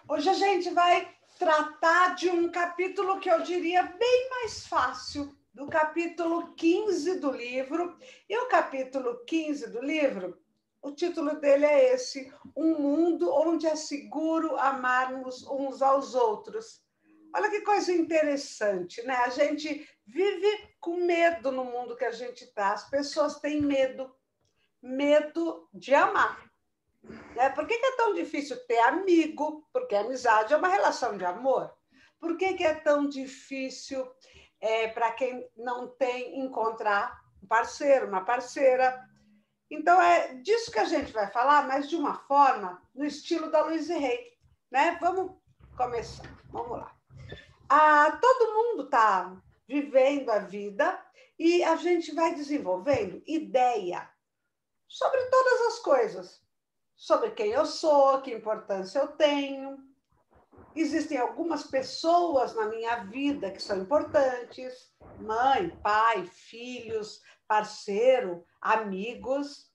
Hoje a gente vai tratar de um capítulo que eu diria bem mais fácil, do capítulo 15 do livro. E o capítulo 15 do livro, o título dele é esse: Um mundo onde é seguro amarmos uns aos outros. Olha que coisa interessante, né? A gente vive com medo no mundo que a gente está. As pessoas têm medo de amar. Né? Por que é tão difícil ter amigo? Porque a amizade é uma relação de amor. Por que é tão difícil para quem não tem encontrar um parceiro, uma parceira? Então, é disso que a gente vai falar, mas de uma forma no estilo da Louise Hay. Né? Vamos começar. Vamos lá. Todo mundo está vivendo a vida e a gente vai desenvolvendo ideia sobre todas as coisas. Sobre quem eu sou, que importância eu tenho. Existem algumas pessoas na minha vida que são importantes: mãe, pai, filhos, parceiro, amigos.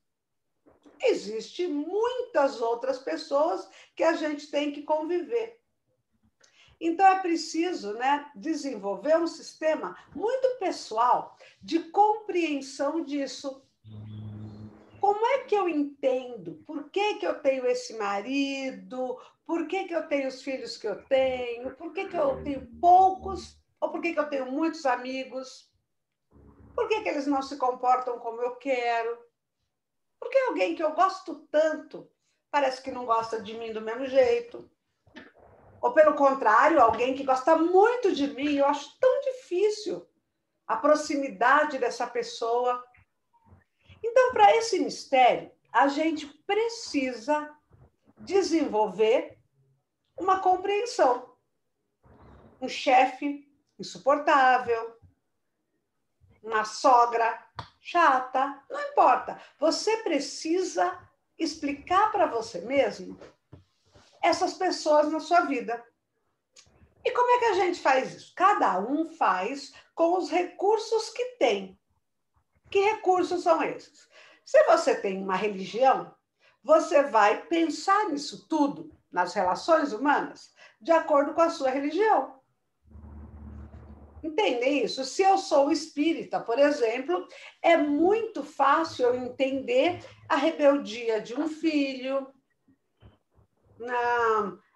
Existem muitas outras pessoas que a gente tem que conviver. Então, é preciso, né, desenvolver um sistema muito pessoal de compreensão disso. Como é que eu entendo? Por que eu tenho esse marido? Por que eu tenho os filhos que eu tenho? Por que eu tenho poucos? Ou por que eu tenho muitos amigos? Por que eles não se comportam como eu quero? Por que alguém que eu gosto tanto parece que não gosta de mim do mesmo jeito? Ou, pelo contrário, alguém que gosta muito de mim, eu acho tão difícil a proximidade dessa pessoa. Então, para esse mistério, a gente precisa desenvolver uma compreensão. Um chefe insuportável, uma sogra chata, não importa. Você precisa explicar para você mesmo essas pessoas na sua vida. E como é que a gente faz isso? Cada um faz com os recursos que tem. Que recursos são esses? Se você tem uma religião, você vai pensar nisso tudo, nas relações humanas, de acordo com a sua religião. Entender isso? Se eu sou espírita, por exemplo, é muito fácil eu entender a rebeldia de um filho,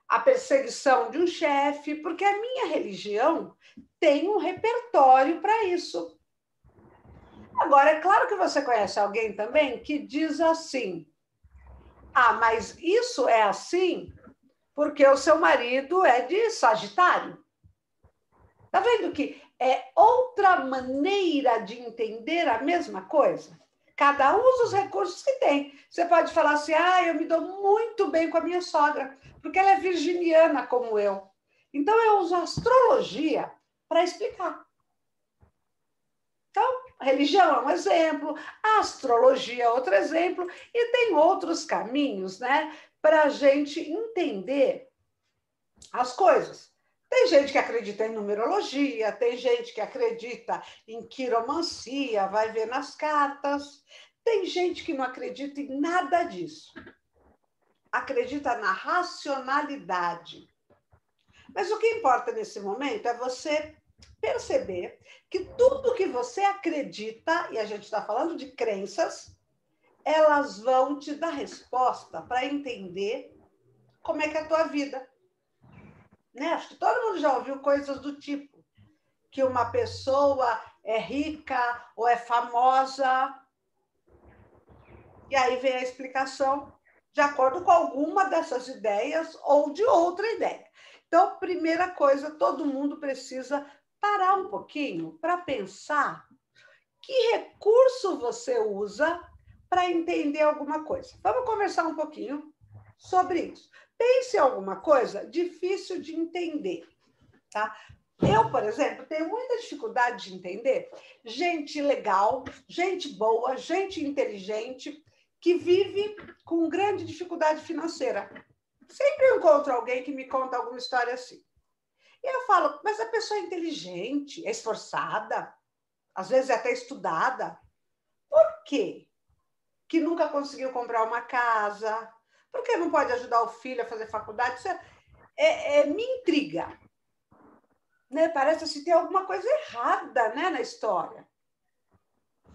a perseguição de um chefe, porque a minha religião tem um repertório para isso. Agora, é claro que você conhece alguém também que diz assim: mas isso é assim porque o seu marido é de Sagitário. Está vendo que é outra maneira de entender a mesma coisa? Cada um usa os recursos que tem. Você pode falar assim: eu me dou muito bem com a minha sogra, porque ela é virginiana como eu. Então, eu uso a astrologia para explicar. Então, a religião é um exemplo, a astrologia é outro exemplo, e tem outros caminhos, né, para a gente entender as coisas. Tem gente que acredita em numerologia, tem gente que acredita em quiromancia, vai ver nas cartas. Tem gente que não acredita em nada disso. Acredita na racionalidade. Mas o que importa nesse momento é você perceber que tudo que você acredita, e a gente está falando de crenças, elas vão te dar resposta para entender como é que é a tua vida. Né? Acho que todo mundo já ouviu coisas do tipo que uma pessoa é rica ou é famosa, e aí vem a explicação de acordo com alguma dessas ideias ou de outra ideia. Então, primeira coisa, todo mundo precisa parar um pouquinho para pensar que recurso você usa para entender alguma coisa. Vamos conversar um pouquinho sobre isso. Pense em alguma coisa difícil de entender, tá? Eu, por exemplo, tenho muita dificuldade de entender gente legal, gente boa, gente inteligente, que vive com grande dificuldade financeira. Sempre eu encontro alguém que me conta alguma história assim. E eu falo, mas a pessoa é inteligente, é esforçada, às vezes é até estudada. Por quê que nunca conseguiu comprar uma casa? Por que não pode ajudar o filho a fazer faculdade? Isso me intriga. Né? Parece assim, tem alguma coisa errada, né, na história.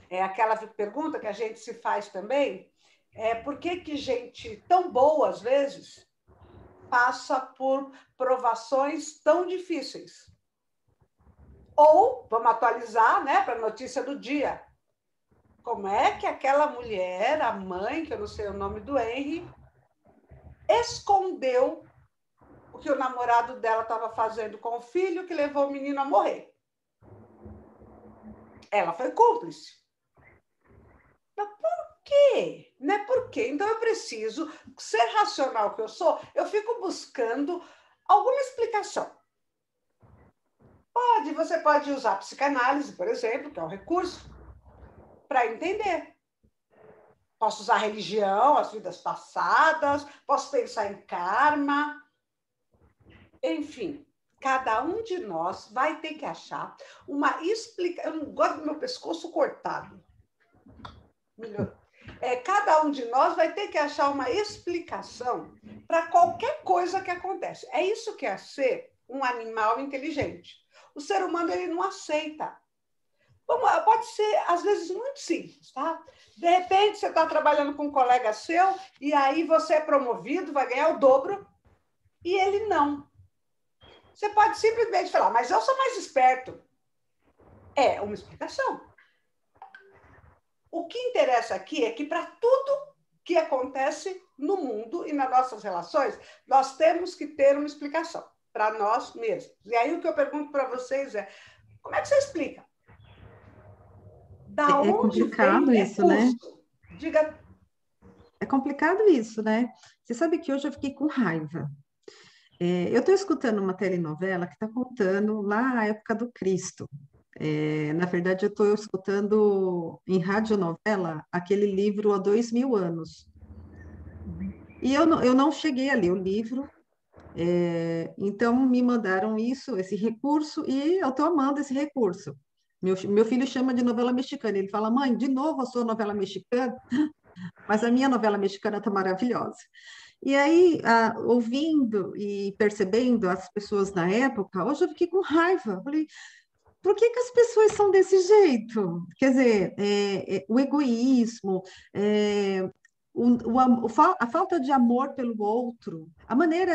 É aquela pergunta que a gente se faz também, por que gente tão boa, às vezes, passa por provações tão difíceis? Ou, vamos atualizar, né, para a notícia do dia. Como é que aquela mulher, a mãe, que eu não sei o nome do Henry, escondeu o que o namorado dela estava fazendo com o filho, que levou o menino a morrer? Ela foi cúmplice. Mas por quê? Né? Por quê? Então eu preciso ser racional que eu sou, eu fico buscando alguma explicação. Você pode usar a psicanálise, por exemplo, que é um recurso, para entender. Posso usar a religião, as vidas passadas, posso pensar em karma. Enfim, cada um de nós vai ter que achar uma explicação. Eu não gosto do meu pescoço cortado. Melhor. Cada um de nós vai ter que achar uma explicação para qualquer coisa que acontece. É isso que é ser um animal inteligente. O ser humano ele não aceita. Pode ser, às vezes, muito simples, tá? De repente, você está trabalhando com um colega seu e aí você é promovido, vai ganhar o dobro, e ele não. Você pode simplesmente falar, mas eu sou mais esperto. É uma explicação. O que interessa aqui é que para tudo que acontece no mundo e nas nossas relações, nós temos que ter uma explicação para nós mesmos. E aí o que eu pergunto para vocês é, como é que você explica? Da É onde complicado vem isso, né? Diga. É complicado isso, né? Você sabe que hoje eu fiquei com raiva. Eu estou escutando uma telenovela que está contando lá a época do Cristo. Na verdade, eu estou escutando em radionovela aquele livro há 2000 anos. E eu não cheguei a ler o livro, então me mandaram isso, esse recurso, e eu estou amando esse recurso. Meu filho chama de novela mexicana. Ele fala, mãe, de novo a sua novela mexicana? Mas a minha novela mexicana está maravilhosa. E aí, ouvindo e percebendo as pessoas na época, hoje eu fiquei com raiva. Falei, por que que as pessoas são desse jeito? Quer dizer, o egoísmo, a falta de amor pelo outro, a maneira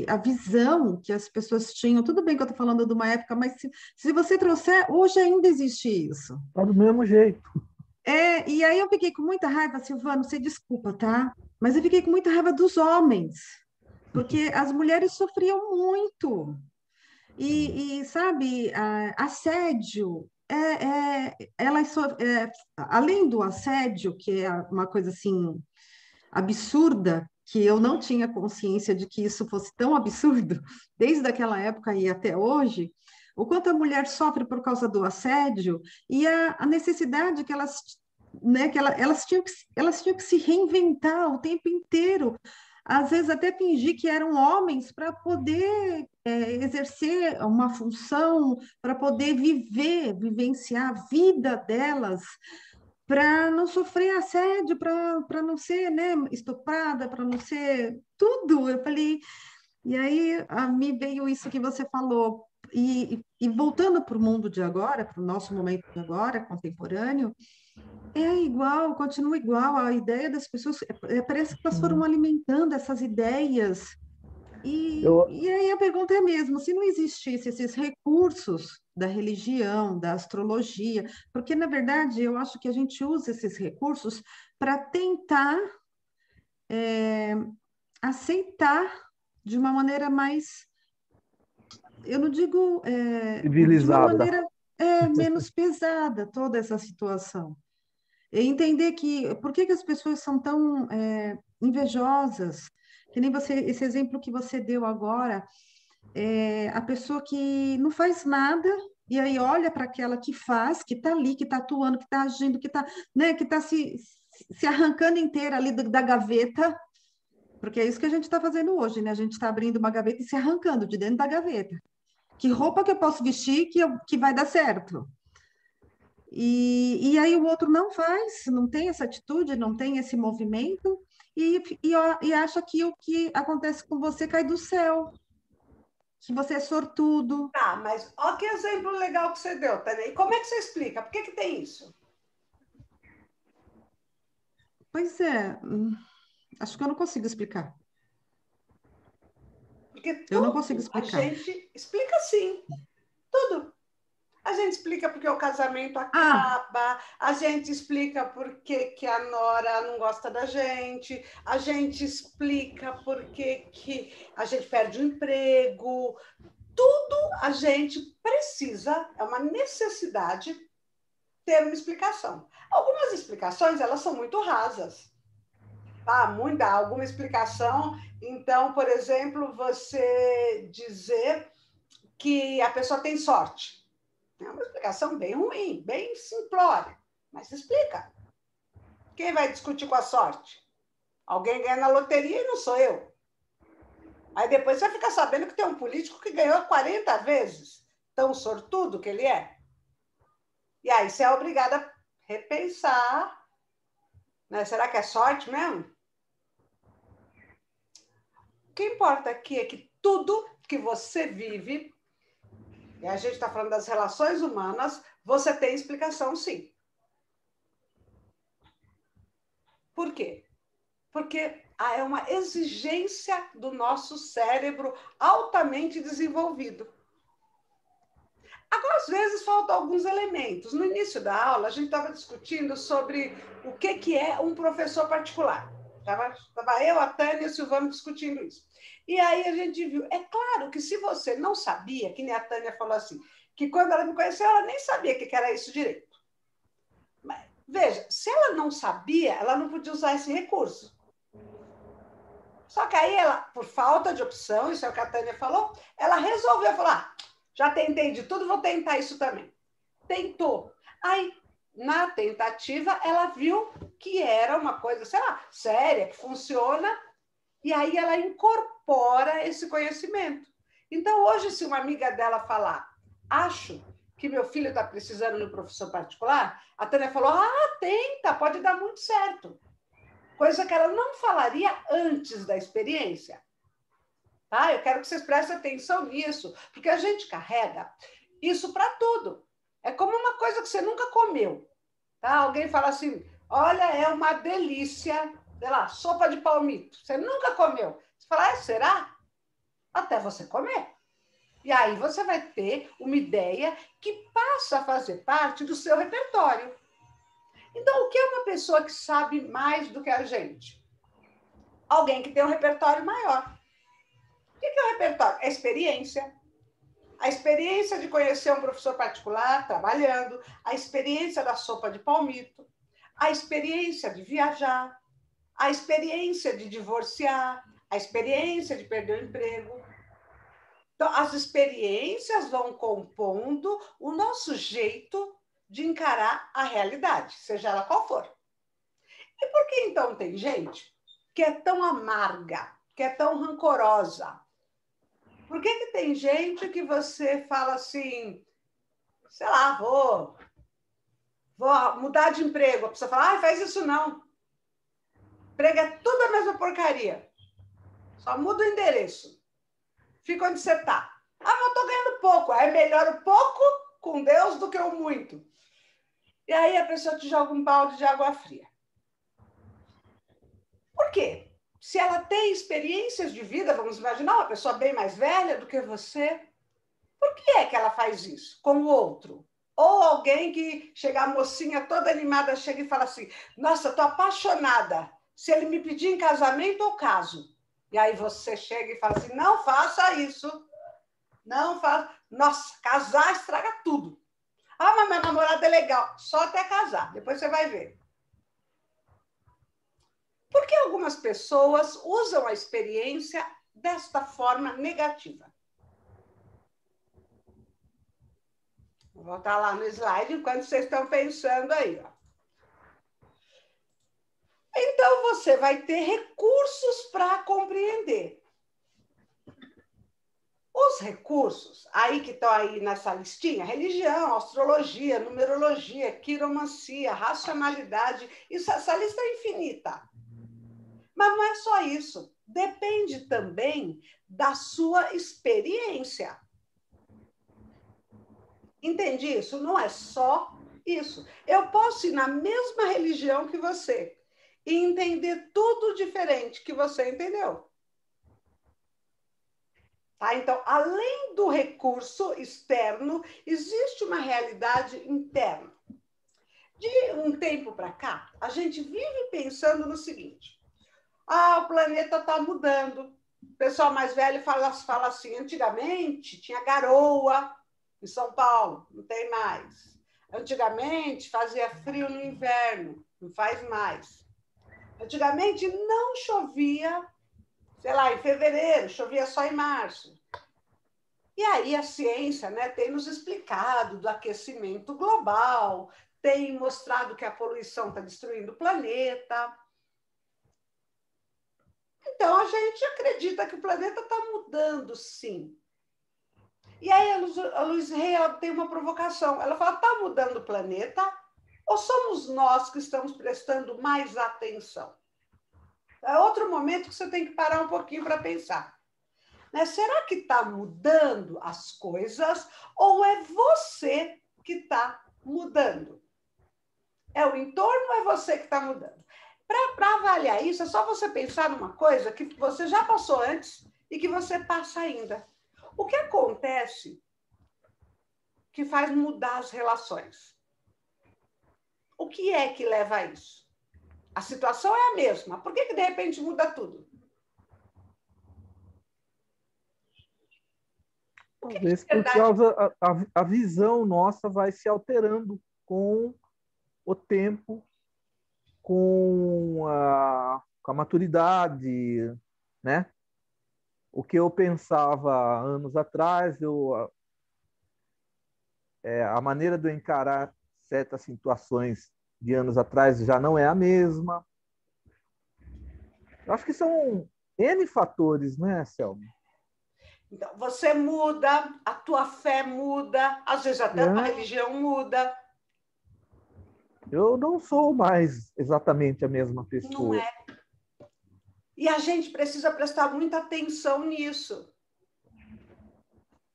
a visão que as pessoas tinham. Tudo bem que eu estou falando de uma época, mas se você trouxer, hoje ainda existe isso. Tá do mesmo jeito. E aí eu fiquei com muita raiva, Silvano, você desculpa, tá? Mas eu fiquei com muita raiva dos homens, porque as mulheres sofriam muito. Sabe, assédio, além do assédio, que é uma coisa assim absurda, que eu não tinha consciência de que isso fosse tão absurdo, desde aquela época e até hoje, o quanto a mulher sofre por causa do assédio e a necessidade que elas, né, elas tinham que se reinventar o tempo inteiro, às vezes até fingir que eram homens para poder exercer uma função, para poder vivenciar a vida delas, para não sofrer assédio, para não ser, né, estuprada, para não ser tudo. Eu falei, e aí me veio isso que você falou. E voltando para o mundo de agora, para o nosso momento de agora, contemporâneo, é igual, continua igual. A ideia das pessoas, parece que elas foram alimentando essas ideias. Eu, E aí a pergunta é mesmo, se não existissem esses recursos da religião, da astrologia, porque, na verdade, eu acho que a gente usa esses recursos para tentar aceitar de uma maneira mais, eu não digo, de uma civilizada. maneira menos pesada toda essa situação. E entender que, por que que as pessoas são tão invejosas? Que nem você, esse exemplo que você deu agora, a pessoa que não faz nada e aí olha para aquela que faz, que está ali, que está atuando, que está agindo, que está, né, que está se arrancando inteira ali da gaveta Porque é isso que a gente está fazendo hoje, né? A gente está abrindo uma gaveta e se arrancando de dentro da gaveta. Que roupa que eu posso vestir que vai dar certo? E aí o outro não faz, não tem essa atitude, não tem esse movimento, e acha que o que acontece com você cai do céu, que você é sortudo. Tá, mas olha que exemplo legal que você deu, Tânia. E como é que você explica? Por que tem isso? Pois é, acho que eu não consigo explicar. Porque Eu não consigo tudo a explicar. gente explica sim, tudo. A gente explica porque o casamento Ah, acaba, a gente explica porque a nora não gosta da gente, a gente explica porque a gente perde o emprego. Tudo a gente precisa, é uma necessidade ter uma explicação. Algumas explicações, elas são muito rasas. Alguma explicação. Então, por exemplo, você dizer que a pessoa tem sorte. É uma explicação bem ruim, bem simplória, mas explica. Quem vai discutir com a sorte? Alguém ganha na loteria e não sou eu. Aí depois você fica sabendo que tem um político que ganhou 40 vezes, tão sortudo que ele é. E aí você é obrigado a repensar, né? Será que é sorte mesmo? O que importa aqui é que tudo que você vive, e a gente está falando das relações humanas, você tem explicação sim. Por quê? Porque é uma exigência do nosso cérebro altamente desenvolvido. Agora, às vezes, faltam alguns elementos. No início da aula, a gente estava discutindo sobre o que é um professor particular. Estava eu, a Tânia e o Silvano discutindo isso. E aí a gente viu, é claro que se você não sabia, que nem a Tânia falou assim, que quando ela me conheceu, ela nem sabia o que era isso direito. Mas, veja, se ela não sabia, ela não podia usar esse recurso. Só que aí ela, por falta de opção, isso é o que a Tânia falou, ela resolveu falar, já tentei de tudo, vou tentar isso também. Tentou. Aí, na tentativa, ela viu que era uma coisa, sei lá, séria, que funciona, e aí ela incorpora esse conhecimento. Então, hoje, se uma amiga dela falar, acho que meu filho está precisando de um professor particular, a Tânia falou, tenta, pode dar muito certo. Coisa que ela não falaria antes da experiência. Tá? Eu quero que vocês prestem atenção nisso, porque a gente carrega isso para tudo. É como uma coisa que você nunca comeu. Tá? Alguém fala assim, olha, é uma delícia, sei lá, sopa de palmito. Você nunca comeu. Você fala, será? Até você comer. E aí você vai ter uma ideia que passa a fazer parte do seu repertório. Então, o que é uma pessoa que sabe mais do que a gente? Alguém que tem um repertório maior. O que é o repertório? É experiência. A experiência de conhecer um professor particular trabalhando, a experiência da sopa de palmito, a experiência de viajar, a experiência de divorciar, a experiência de perder o emprego. Então, as experiências vão compondo o nosso jeito de encarar a realidade, seja ela qual for. E por que então tem gente que é tão amarga, que é tão rancorosa? Por que tem gente que você fala assim, sei lá, vou mudar de emprego. A pessoa fala, faz isso não. Emprego é tudo a mesma porcaria. Só muda o endereço. Fica onde você está. Mas eu estou ganhando pouco. É melhor o pouco com Deus do que o muito. E aí a pessoa te joga um balde de água fria. Por quê? Se ela tem experiências de vida, vamos imaginar uma pessoa bem mais velha do que você, por que é que ela faz isso com o outro? Ou alguém que chega, a mocinha toda animada, chega e fala assim, nossa, estou apaixonada. Se ele me pedir em casamento, eu caso. E aí você chega e fala assim, não faça isso. Não faça. Nossa, casar estraga tudo. Mas meu namorado é legal. Só até casar. Depois você vai ver. Por que algumas pessoas usam a experiência desta forma negativa? Vou voltar lá no slide enquanto vocês estão pensando aí. Ó. Então, você vai ter recursos para compreender. Os recursos, aí que estão aí nessa listinha, religião, astrologia, numerologia, quiromancia, racionalidade, essa lista é infinita. Mas não é só isso. Depende também da sua experiência. Entende isso? Não é só isso. Eu posso ir na mesma religião que você e entender tudo diferente que você entendeu. Tá? Então, além do recurso externo, existe uma realidade interna. De um tempo para cá, a gente vive pensando no seguinte: o planeta está mudando. O pessoal mais velho fala assim: antigamente tinha garoa em São Paulo, não tem mais. Antigamente fazia frio no inverno, não faz mais. Antigamente não chovia, sei lá, em fevereiro, chovia só em março. E aí a ciência, né, tem nos explicado do aquecimento global, tem mostrado que a poluição está destruindo o planeta. Então, a gente acredita que o planeta está mudando, sim. E aí a Luiz Rey tem uma provocação. Ela fala, está mudando o planeta ou somos nós que estamos prestando mais atenção? É outro momento que você tem que parar um pouquinho para pensar. Né? Será que está mudando as coisas ou é você que está mudando? É o entorno ou é você que está mudando? Para avaliar isso, é só você pensar numa coisa que você já passou antes e que você passa ainda. O que acontece que faz mudar as relações? O que é que leva a isso? A situação é a mesma. Por que de repente muda tudo? Talvez por causa a visão nossa vai se alterando com o tempo, com a maturidade, né? O que eu pensava anos atrás, a maneira de eu encarar certas situações de anos atrás já não é a mesma. Eu acho que são N fatores, né, Selma? Então, você muda, a tua fé muda, às vezes até a tua religião muda. Eu não sou mais exatamente a mesma pessoa. Não é. E a gente precisa prestar muita atenção nisso.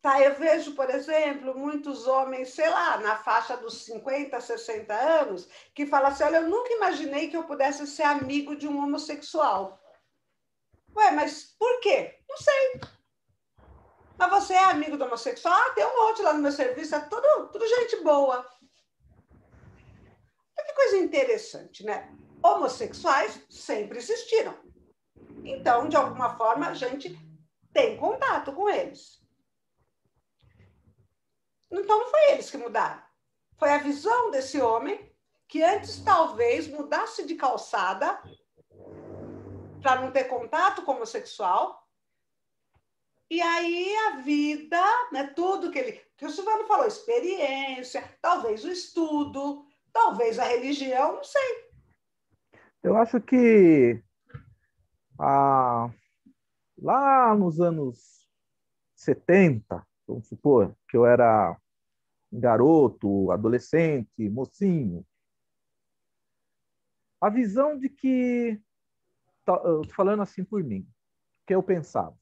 Tá, eu vejo, por exemplo, muitos homens, sei lá, na faixa dos 50, 60 anos, que falam assim, olha, eu nunca imaginei que eu pudesse ser amigo de um homossexual. Ué, mas por quê? Não sei. Mas você é amigo do homossexual? Ah, tem um monte lá no meu serviço, é tudo gente boa. Que coisa interessante, né? Homossexuais sempre existiram. Então, de alguma forma, a gente tem contato com eles. Então, não foi eles que mudaram. Foi a visão desse homem que antes talvez mudasse de calçada para não ter contato com o homossexual. E aí a vida, né, tudo que o Silvano falou, experiência, talvez o estudo, talvez a religião, não sei. Eu acho que lá nos anos 70, vamos supor, que eu era garoto, adolescente, mocinho, a visão de que, eu tô falando assim por mim, que eu pensava,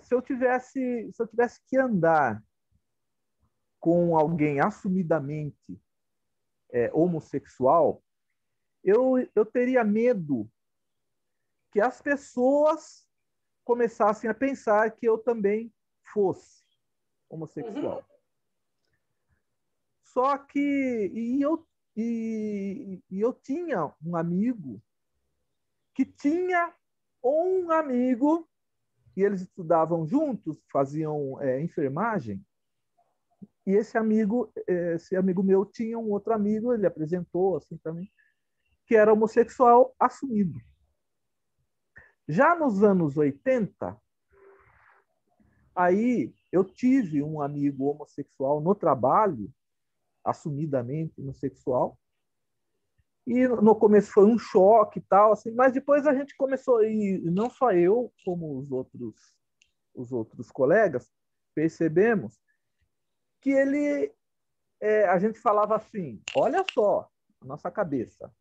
se eu tivesse que andar com alguém assumidamente homossexual, eu teria medo que as pessoas começassem a pensar que eu também fosse homossexual. Uhum. Só que eu tinha um amigo que tinha um amigo e eles estudavam juntos, faziam enfermagem. E esse amigo meu tinha um outro amigo, ele apresentou assim também, que era homossexual assumido. Já nos anos 80, aí eu tive um amigo homossexual no trabalho, assumidamente homossexual, E no começo foi um choque e tal, assim, mas depois a gente começou, e não só eu, como os outros colegas, percebemos que a gente falava assim, olha só, a nossa cabeça.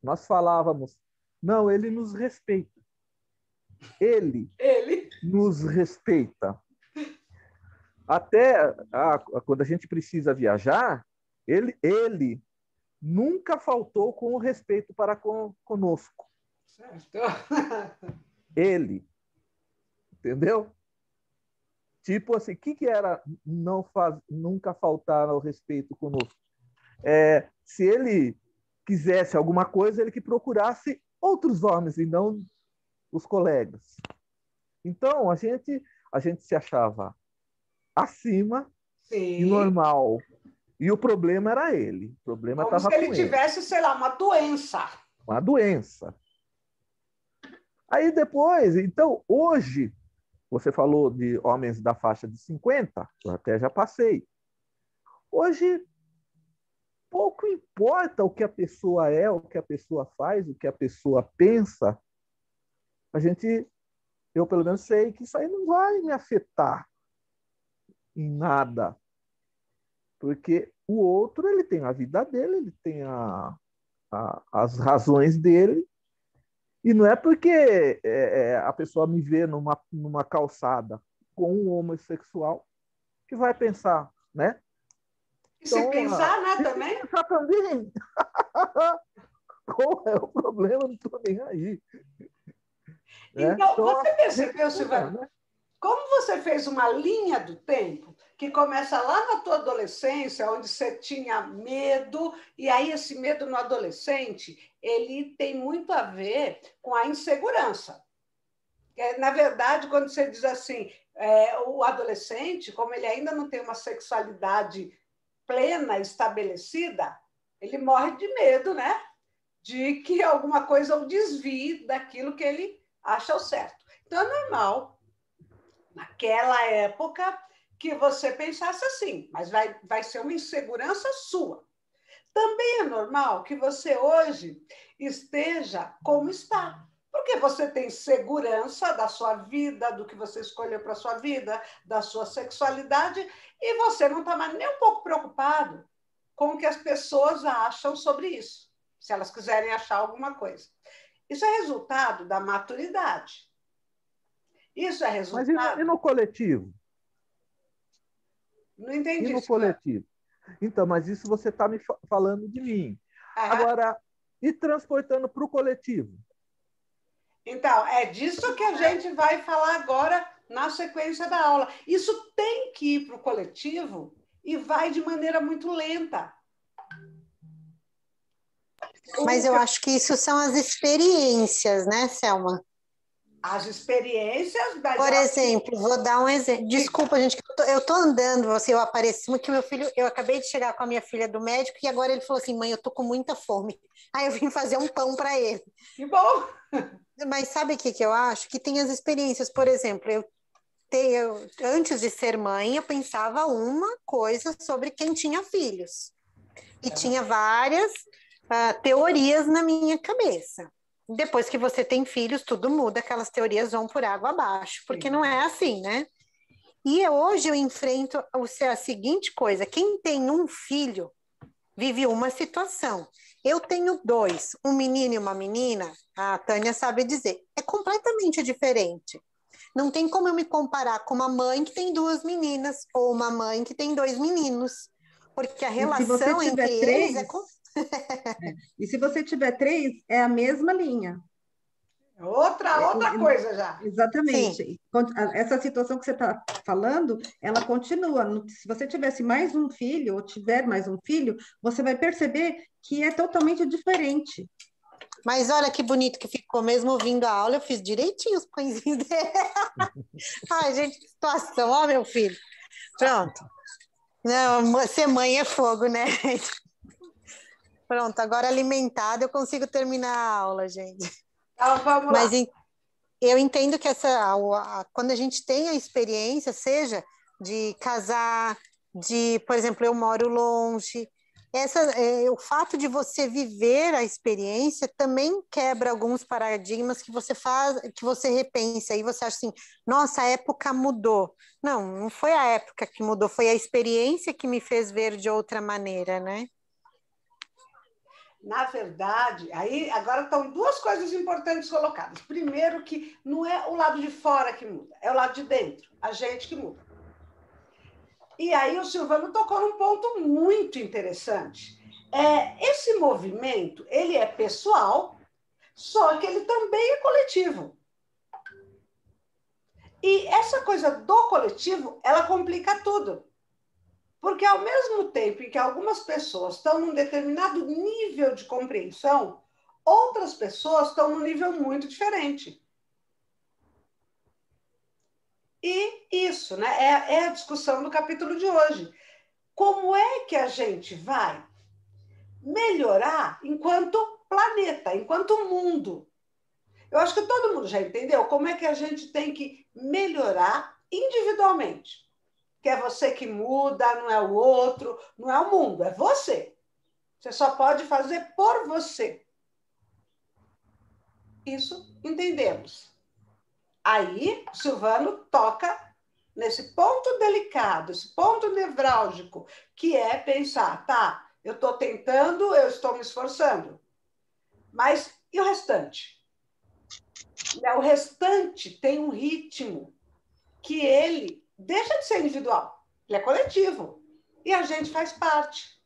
Nós falávamos, não, ele nos respeita. Ele nos respeita. Até quando a gente precisa viajar, ele nunca faltou com o respeito para conosco. Certo. Ele, entendeu? Tipo assim, o que era nunca faltar ao respeito conosco? Se ele quisesse alguma coisa, ele que procurasse outros homens e não os colegas. Então, a gente se achava acima e Sim. normal. E o problema era ele. O problema Como estava se ele com ele. tivesse, sei lá, uma doença. Uma doença. Aí depois, então, hoje, você falou de homens da faixa de 50, eu até já passei. Hoje, pouco importa o que a pessoa é, o que a pessoa faz, o que a pessoa pensa. Eu pelo menos sei que isso aí não vai me afetar em nada. Porque o outro, ele tem a vida dele, ele tem as razões dele, e não é porque a pessoa me vê numa calçada com um homossexual que vai pensar, né? E se pensar, né, se também? pensar também, qual é o problema? Não estou nem aí. Né? Então, você percebeu, respeita, Silvana, né? como você fez uma linha do tempo que começa lá na tua adolescência, onde você tinha medo, e aí esse medo no adolescente, ele tem muito a ver com a insegurança. Na verdade, quando você diz assim, o adolescente, como ele ainda não tem uma sexualidade plena, estabelecida, ele morre de medo, né? De que alguma coisa o desvie daquilo que ele acha o certo. Então, é normal, naquela época, que você pensasse assim, mas vai ser uma insegurança sua. Também é normal que você hoje esteja como está. Porque você tem segurança da sua vida, do que você escolheu para a sua vida, da sua sexualidade, e você não está mais nem um pouco preocupado com o que as pessoas acham sobre isso, se elas quiserem achar alguma coisa. Isso é resultado da maturidade. Isso é Mas resultado... e no coletivo? Não entendi, E no Silvana. coletivo? Então, mas isso você está me falando de mim. Aham. Agora, e transportando para o coletivo? Então, é disso que a gente vai falar agora na sequência da aula. Isso tem que ir para o coletivo e vai de maneira muito lenta. Mas eu acho que isso são as experiências, né, Selma? As experiências... Por exemplo, vou dar um exemplo. Desculpa, gente, que eu tô andando, eu apareci, que meu filho, eu acabei de chegar com a minha filha do médico e agora ele falou assim, mãe, eu tô com muita fome. Aí eu vim fazer um pão para ele. Que bom! Mas sabe o que eu acho? Que tem as experiências, por exemplo, antes de ser mãe, eu pensava uma coisa sobre quem tinha filhos. E tinha várias teorias na minha cabeça. Depois que você tem filhos, tudo muda, aquelas teorias vão por água abaixo, porque não é assim, né? E hoje eu enfrento a seguinte coisa: quem tem um filho vive uma situação. Eu tenho dois, um menino e uma menina, a Tânia sabe dizer, é completamente diferente. Não tem como eu me comparar com uma mãe que tem duas meninas ou uma mãe que tem dois meninos, porque a relação entre eles é... E se você tiver três, é a mesma linha. Outra coisa já. Exatamente. Sim. Essa situação que você está falando, ela continua. Se você tivesse mais um filho, ou tiver mais um filho, você vai perceber que é totalmente diferente. Mas olha que bonito que ficou, mesmo ouvindo a aula, eu fiz direitinho os pãezinhos dela. Ai, gente, que situação, ó, meu filho. Pronto. Não, ser mãe é fogo, né? Pronto, agora alimentada eu consigo terminar a aula, gente. Então, vamos Mas lá. eu entendo que quando a gente tem a experiência, seja de casar, por exemplo, eu moro longe, o fato de você viver a experiência também quebra alguns paradigmas que você faz, que você repensa, e você acha assim, nossa, a época mudou. Não, não foi a época que mudou, foi a experiência que me fez ver de outra maneira, né? Na verdade, aí agora estão duas coisas importantes colocadas. Primeiro, que não é o lado de fora que muda, é o lado de dentro, a gente que muda. E aí o Silvano tocou num ponto muito interessante. Esse movimento, ele é pessoal, só que ele também é coletivo. E essa coisa do coletivo, ela complica tudo. Porque ao mesmo tempo em que algumas pessoas estão num determinado nível de compreensão, outras pessoas estão num nível muito diferente. E isso, né, é a discussão do capítulo de hoje. Como é que a gente vai melhorar enquanto planeta, enquanto mundo? Eu acho que todo mundo já entendeu como é que a gente tem que melhorar individualmente. Que é você que muda, não é o outro, não é o mundo, é você. Você só pode fazer por você. Isso entendemos. Aí, Silvano toca nesse ponto delicado, esse ponto nevrálgico, que é pensar, tá, eu estou tentando, eu estou me esforçando, mas e o restante? O restante tem um ritmo que ele deixa de ser individual, ele é coletivo, e a gente faz parte.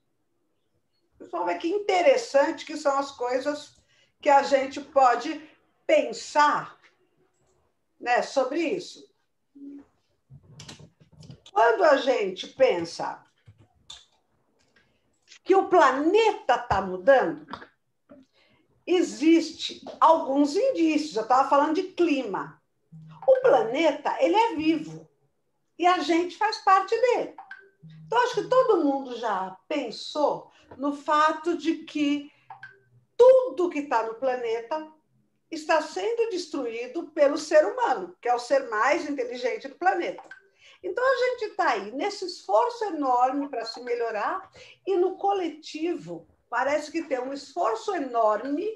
Pessoal, que interessante que são as coisas que a gente pode pensar, né, sobre isso. Quando a gente pensa que o planeta está mudando, existe alguns indícios. Eu estava falando de clima. O planeta, ele é vivo e a gente faz parte dele. Então, acho que todo mundo já pensou no fato de que tudo que está no planeta está sendo destruído pelo ser humano, que é o ser mais inteligente do planeta. Então, a gente está aí nesse esforço enorme para se melhorar e no coletivo parece que tem um esforço enorme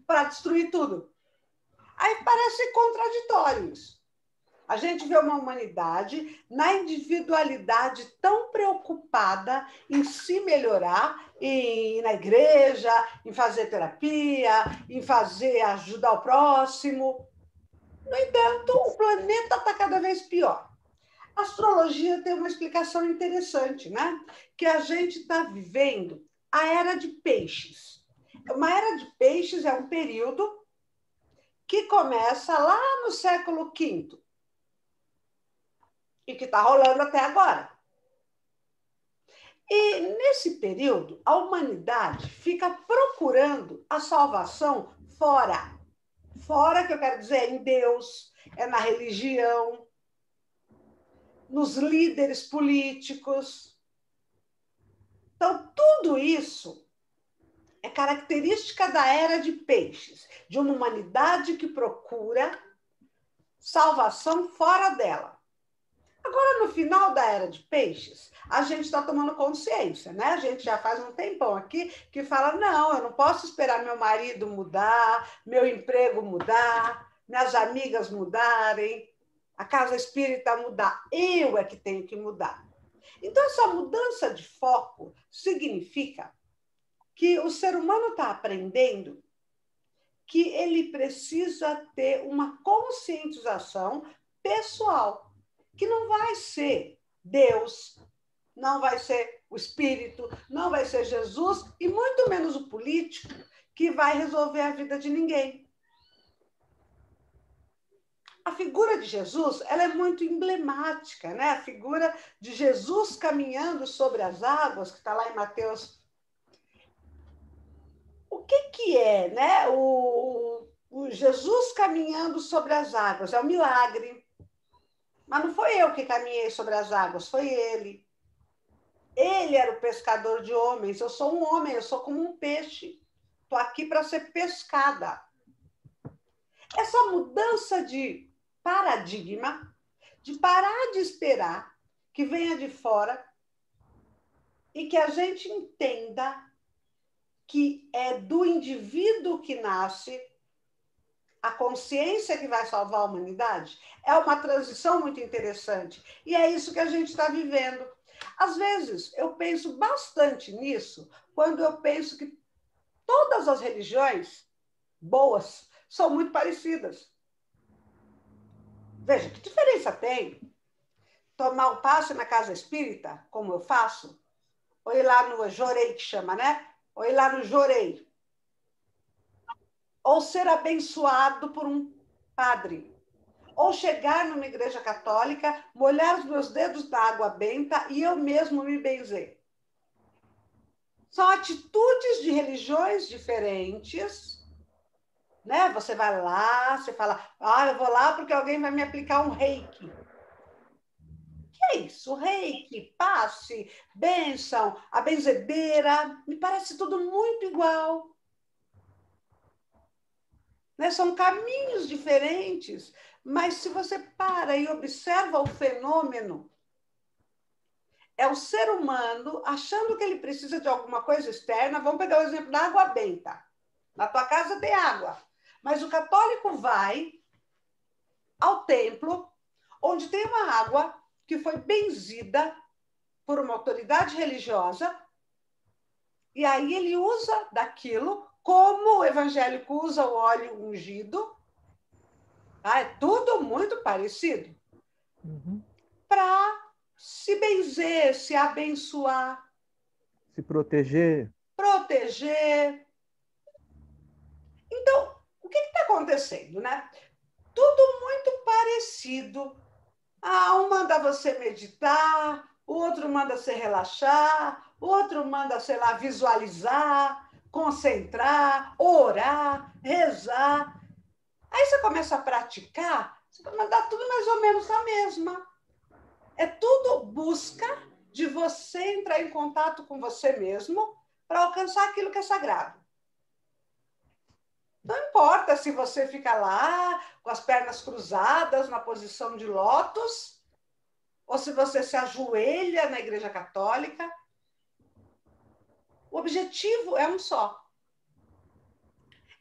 para destruir tudo. Aí parece contraditório isso. A gente vê uma humanidade na individualidade tão preocupada em se melhorar, em ir na igreja, em fazer terapia, em ajudar o próximo. No entanto, o planeta está cada vez pior. A astrologia tem uma explicação interessante, né? Que a gente está vivendo a era de peixes. Uma era de peixes é um período que começa lá no século V e que está rolando até agora. E nesse período, a humanidade fica procurando a salvação fora. Fora, que eu quero dizer, em Deus, é na religião, nos líderes políticos. Então, tudo isso é característica da era de peixes, de uma humanidade que procura salvação fora dela. Agora, no final da era de peixes, a gente está tomando consciência, né? A gente já faz um tempão aqui que fala, não, eu não posso esperar meu marido mudar, meu emprego mudar, minhas amigas mudarem, a casa espírita mudar. Eu é que tenho que mudar. Então, essa mudança de foco significa que o ser humano está aprendendo que ele precisa ter uma conscientização pessoal, que não vai ser Deus, não vai ser o Espírito, não vai ser Jesus e muito menos o político que vai resolver a vida de ninguém. A figura de Jesus, ela é muito emblemática, né? A figura de Jesus caminhando sobre as águas, que está lá em Mateus. O que é, né? O Jesus caminhando sobre as águas, é um milagre. Mas não foi eu que caminhei sobre as águas, foi ele. Ele era o pescador de homens. Eu sou um homem, eu sou como um peixe. Estou aqui para ser pescada. Essa mudança de paradigma, de parar de esperar que venha de fora e que a gente entenda que é do indivíduo que nasce a consciência que vai salvar a humanidade, é uma transição muito interessante. E é isso que a gente está vivendo. Às vezes, eu penso bastante nisso, quando eu penso que todas as religiões boas são muito parecidas. Veja, que diferença tem tomar um passe na casa espírita, como eu faço, ou ir lá no Jorei, que chama, né? Ou ir lá no Jorei. Ou ser abençoado por um padre. Ou chegar numa igreja católica, molhar os meus dedos na água benta e eu mesmo me benzer. São atitudes de religiões diferentes, né? Você vai lá, você fala, eu vou lá porque alguém vai me aplicar um reiki. Que é isso? Reiki, passe, bênção, a benzedeira, me parece tudo muito igual. Né? São caminhos diferentes, mas se você para e observa o fenômeno, é o ser humano achando que ele precisa de alguma coisa externa. Vamos pegar o exemplo da água benta. Na tua casa tem água, mas o católico vai ao templo, onde tem uma água que foi benzida por uma autoridade religiosa, e aí ele usa daquilo, como o evangélico usa o óleo ungido. É tudo muito parecido. Para se benzer, se abençoar. Se proteger. Proteger. Então, o que está acontecendo, né? Tudo muito parecido. Um manda você meditar, o outro manda você relaxar, o outro manda, sei lá, visualizar, concentrar, orar, rezar. Aí você começa a praticar, você vai mandar tudo mais ou menos a mesma. É tudo busca de você entrar em contato com você mesmo para alcançar aquilo que é sagrado. Não importa se você fica lá com as pernas cruzadas na posição de lótus, ou se você se ajoelha na Igreja Católica. O objetivo é um só.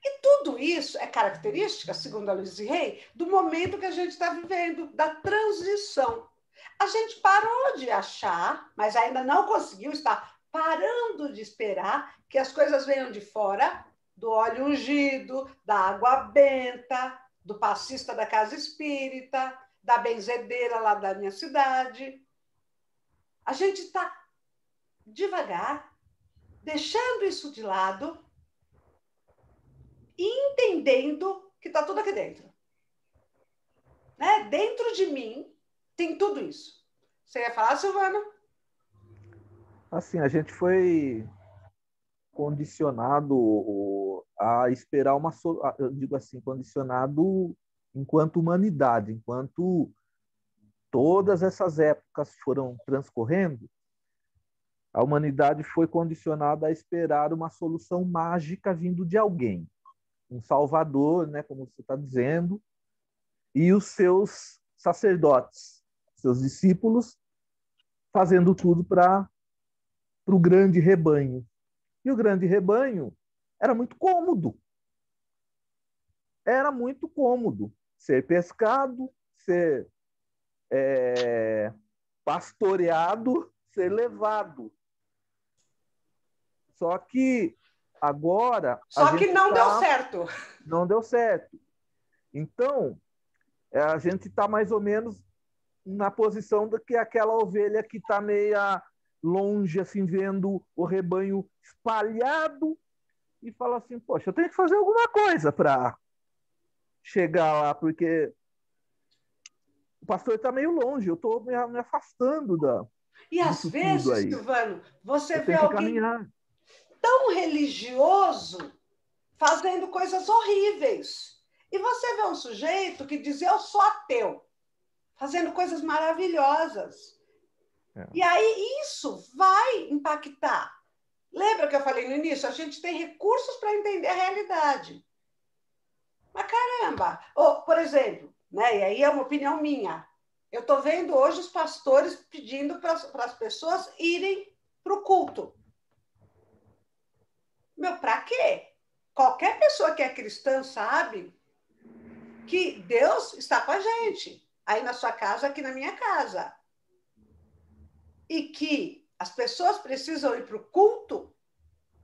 E tudo isso é característica, segundo a Louise Hay, do momento que a gente está vivendo, da transição. A gente parou de achar, mas ainda não conseguiu, está parando de esperar que as coisas venham de fora, do óleo ungido, da água benta, do passista da casa espírita, da benzedeira lá da minha cidade. A gente está devagar, deixando isso de lado e entendendo que está tudo aqui dentro. Né? Dentro de mim tem tudo isso. Você ia falar, Silvana? Assim, a gente foi condicionado a esperar uma... Eu digo assim, condicionado enquanto humanidade, enquanto todas essas épocas foram transcorrendo, a humanidade foi condicionada a esperar uma solução mágica vindo de alguém. Um salvador, né, como você está dizendo, e os seus sacerdotes, seus discípulos, fazendo tudo para o grande rebanho. E o grande rebanho era muito cômodo. Era muito cômodo ser pescado, ser pastoreado, ser levado. Só que agora... Só que não deu certo. Não deu certo. Então, a gente está mais ou menos na posição do que aquela ovelha que está meia longe, assim, vendo o rebanho espalhado e fala assim, poxa, eu tenho que fazer alguma coisa para chegar lá, porque o pastor está meio longe, eu estou me afastando E às vezes, Silvano, você vê alguém tão religioso fazendo coisas horríveis. E você vê um sujeito que diz, eu sou ateu, fazendo coisas maravilhosas. E aí isso vai impactar. Lembra que eu falei no início? A gente tem recursos para entender a realidade. Mas caramba! Por exemplo, né, e aí é uma opinião minha, eu estou vendo hoje os pastores pedindo para as pessoas irem para o culto. Meu, para quê? Qualquer pessoa que é cristã sabe que Deus está com a gente, aí na sua casa, aqui na minha casa. E que as pessoas precisam ir para o culto,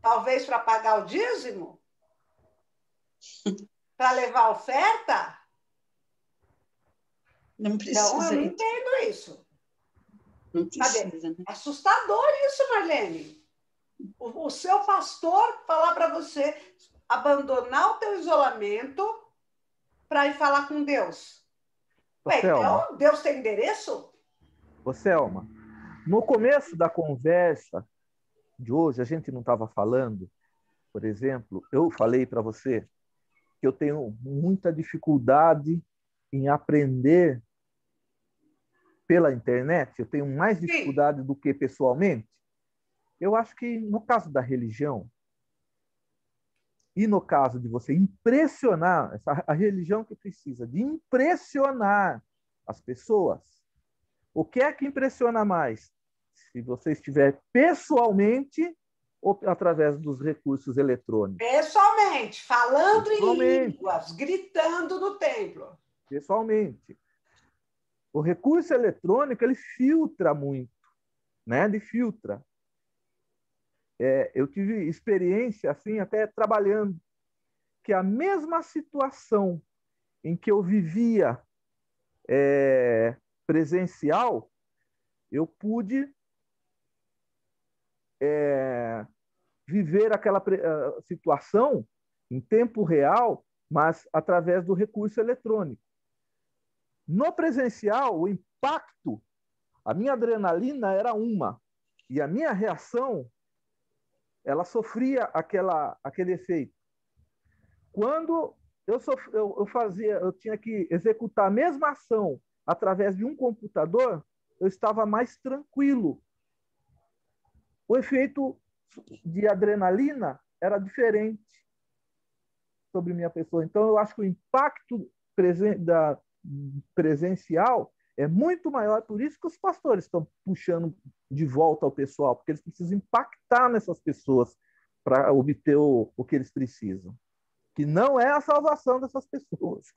talvez para pagar o dízimo, para levar a oferta. Não precisa. Então, eu não entendo isso. Não precisa, né? É assustador isso, Marlene. O seu pastor falar para você abandonar o teu isolamento para ir falar com Deus. Ué, então, Deus tem endereço? Ô, Selma, no começo da conversa de hoje, a gente não estava falando, por exemplo, eu falei para você que eu tenho muita dificuldade em aprender pela internet, eu tenho mais dificuldade do que pessoalmente. Eu acho que no caso da religião e no caso de você impressionar, a religião que precisa de impressionar as pessoas, o que é que impressiona mais? Se você estiver pessoalmente ou através dos recursos eletrônicos? Pessoalmente, falando em línguas, gritando no templo. Pessoalmente. O recurso eletrônico, ele filtra muito, né? Ele filtra. Eu tive experiência, assim, até trabalhando, que a mesma situação em que eu vivia presencial, eu pude viver aquela situação em tempo real, mas através do recurso eletrônico. No presencial, o impacto, a minha adrenalina era uma, e a minha reação, ela sofria aquele efeito. Quando eu tinha que executar a mesma ação através de um computador, eu estava mais tranquilo. O efeito de adrenalina era diferente sobre minha pessoa. Então, eu acho que o impacto presencial é muito maior. Por isso que os pastores estão puxando de volta ao pessoal, porque eles precisam impactar nessas pessoas para obter o que eles precisam. Que não é a salvação dessas pessoas,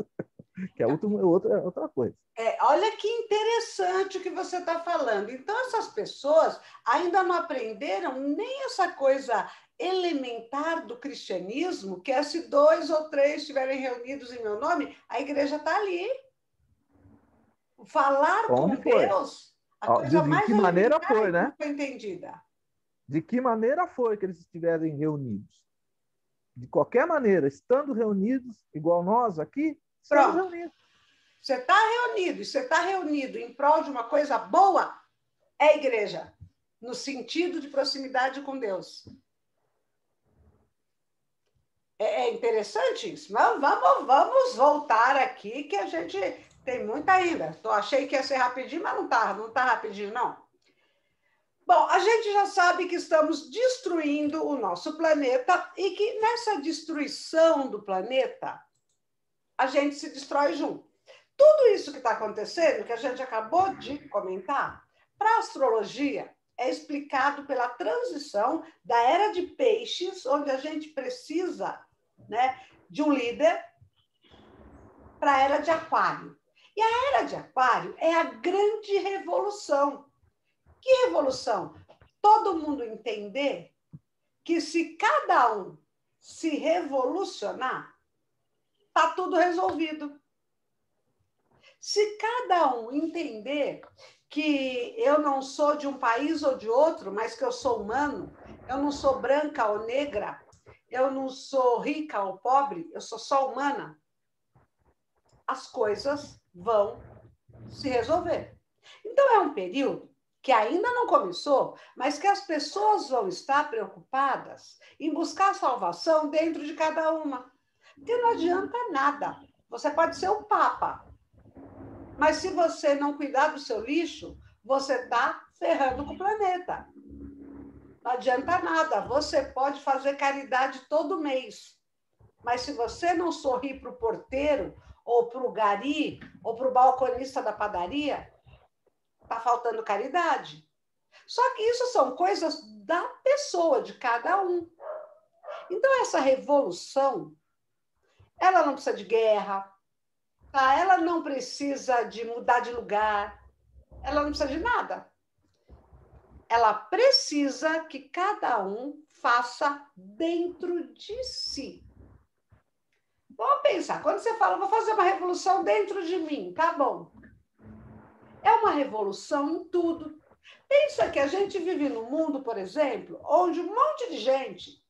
que é outra coisa. Olha que interessante o que você está falando. Então, essas pessoas ainda não aprenderam nem essa coisa elementar do cristianismo, que é se 2 ou 3 estiverem reunidos em meu nome, a igreja está ali. Falar com Deus, a coisa mais elementar foi, né? Não foi entendida. De que maneira foi que eles estiverem reunidos? De qualquer maneira, estando reunidos, igual nós aqui, estamos reunidos. Você está reunido, e você está reunido em prol de uma coisa boa, é igreja, no sentido de proximidade com Deus. É interessante isso, mas vamos voltar aqui, que a gente tem muito ainda. Achei que ia ser rapidinho, mas não tá rapidinho, não. Bom, a gente já sabe que estamos destruindo o nosso planeta e que nessa destruição do planeta, a gente se destrói junto. Tudo isso que está acontecendo, que a gente acabou de comentar, para a astrologia, é explicado pela transição da era de peixes, onde a gente precisa, né, de um líder, para a era de aquário. E a era de aquário é a grande revolução. Que revolução? Todo mundo entender que se cada um se revolucionar, está tudo resolvido. Se cada um entender que eu não sou de um país ou de outro, mas que eu sou humano, eu não sou branca ou negra, eu não sou rica ou pobre, eu sou só humana, as coisas vão se resolver. Então, é um período que ainda não começou, mas que as pessoas vão estar preocupadas em buscar salvação dentro de cada uma. Porque não adianta nada. Você pode ser o Papa, mas se você não cuidar do seu lixo, você está ferrando com o planeta. Não adianta nada. Você pode fazer caridade todo mês, mas se você não sorrir para o porteiro, ou para o gari, ou para o balconista da padaria, está faltando caridade. Só que isso são coisas da pessoa, de cada um. Então, essa revolução, ela não precisa de guerra, tá? Ela não precisa de mudar de lugar, ela não precisa de nada. Ela precisa que cada um faça dentro de si. Vamos pensar, quando você fala, vou fazer uma revolução dentro de mim, tá bom. É uma revolução em tudo. Pensa que a gente vive num mundo, por exemplo, onde um monte de gente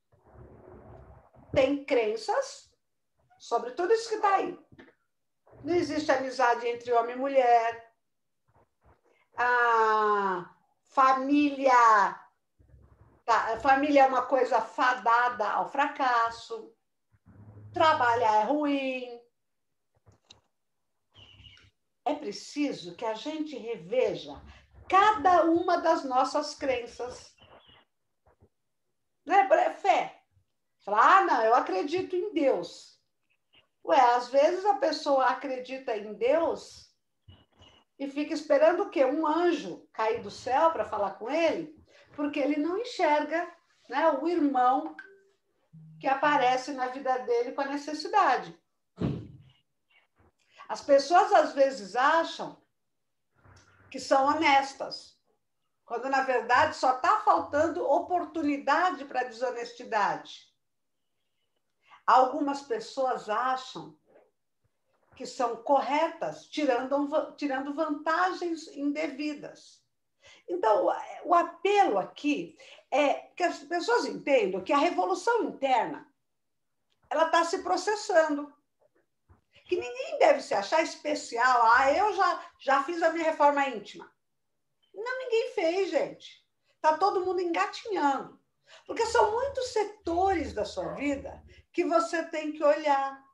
tem crenças sobre tudo isso que está aí. Não existe amizade entre homem e mulher. A família é uma coisa fadada ao fracasso. Trabalhar é ruim. É preciso que a gente reveja cada uma das nossas crenças. Né? Fé. Falar, não, eu acredito em Deus. Ué, às vezes a pessoa acredita em Deus e fica esperando o quê? Um anjo cair do céu para falar com ele, porque ele não enxerga, né, o irmão que aparece na vida dele com a necessidade. As pessoas às vezes acham que são honestas, quando na verdade só está faltando oportunidade para a desonestidade. Algumas pessoas acham que são corretas, tirando vantagens indevidas. Então, o apelo aqui é que as pessoas entendam que a revolução interna ela está se processando. Que ninguém deve se achar especial. Ah, eu já fiz a minha reforma íntima. Não, ninguém fez, gente. Está todo mundo engatinhando. Porque são muitos setores da sua vida que você tem que olhar.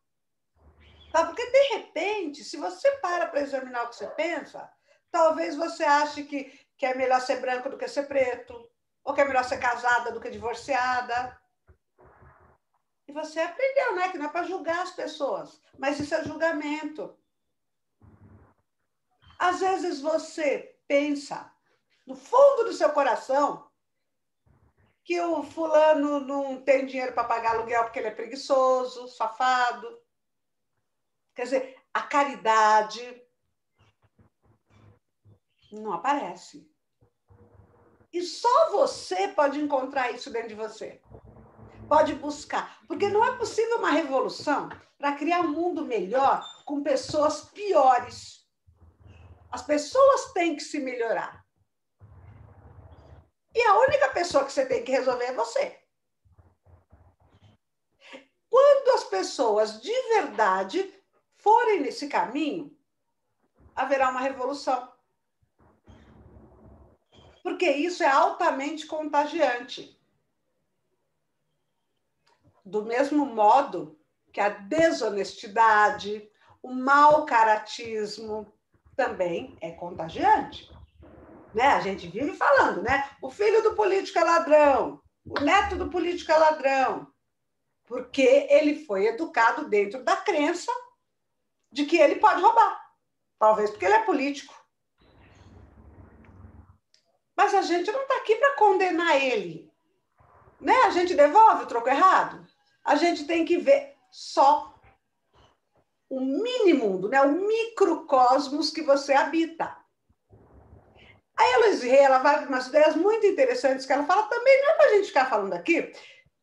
Tá? Porque, de repente, se você para examinar o que você pensa, talvez você ache que é melhor ser branco do que ser preto, ou que é melhor ser casada do que divorciada. E você aprendeu, né? Que não é para julgar as pessoas, mas isso é julgamento. Às vezes você pensa, no fundo do seu coração, que o fulano não tem dinheiro para pagar aluguel porque ele é preguiçoso, safado. Quer dizer, a caridade não aparece. E só você pode encontrar isso dentro de você. Pode buscar. Porque não é possível uma revolução para criar um mundo melhor com pessoas piores. As pessoas têm que se melhorar. E a única pessoa que você tem que resolver é você. Quando as pessoas de verdade forem nesse caminho, haverá uma revolução. Porque isso é altamente contagiante. Do mesmo modo que a desonestidade, o mau caratismo também é contagiante. Né? A gente vive falando, né? O filho do político é ladrão, o neto do político é ladrão, porque ele foi educado dentro da crença de que ele pode roubar. Talvez porque ele é político. Mas a gente não está aqui para condenar ele. Né? A gente devolve o troco errado. A gente tem que ver só o mini-mundo, né? O microcosmos que você habita. A Heloísa Rey, ela vai umas ideias muito interessantes que ela fala também, não é para a gente ficar falando aqui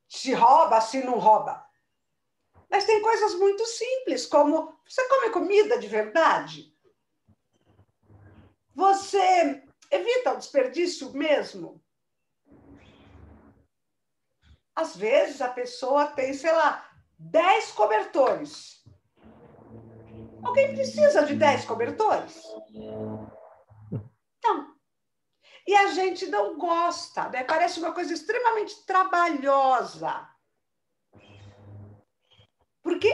se rouba, se não rouba. Mas tem coisas muito simples, como você come comida de verdade? Você evita o desperdício mesmo? Às vezes a pessoa tem, sei lá, 10 cobertores. Alguém precisa de 10 cobertores? Não. E a gente não gosta, né? Parece uma coisa extremamente trabalhosa. Porque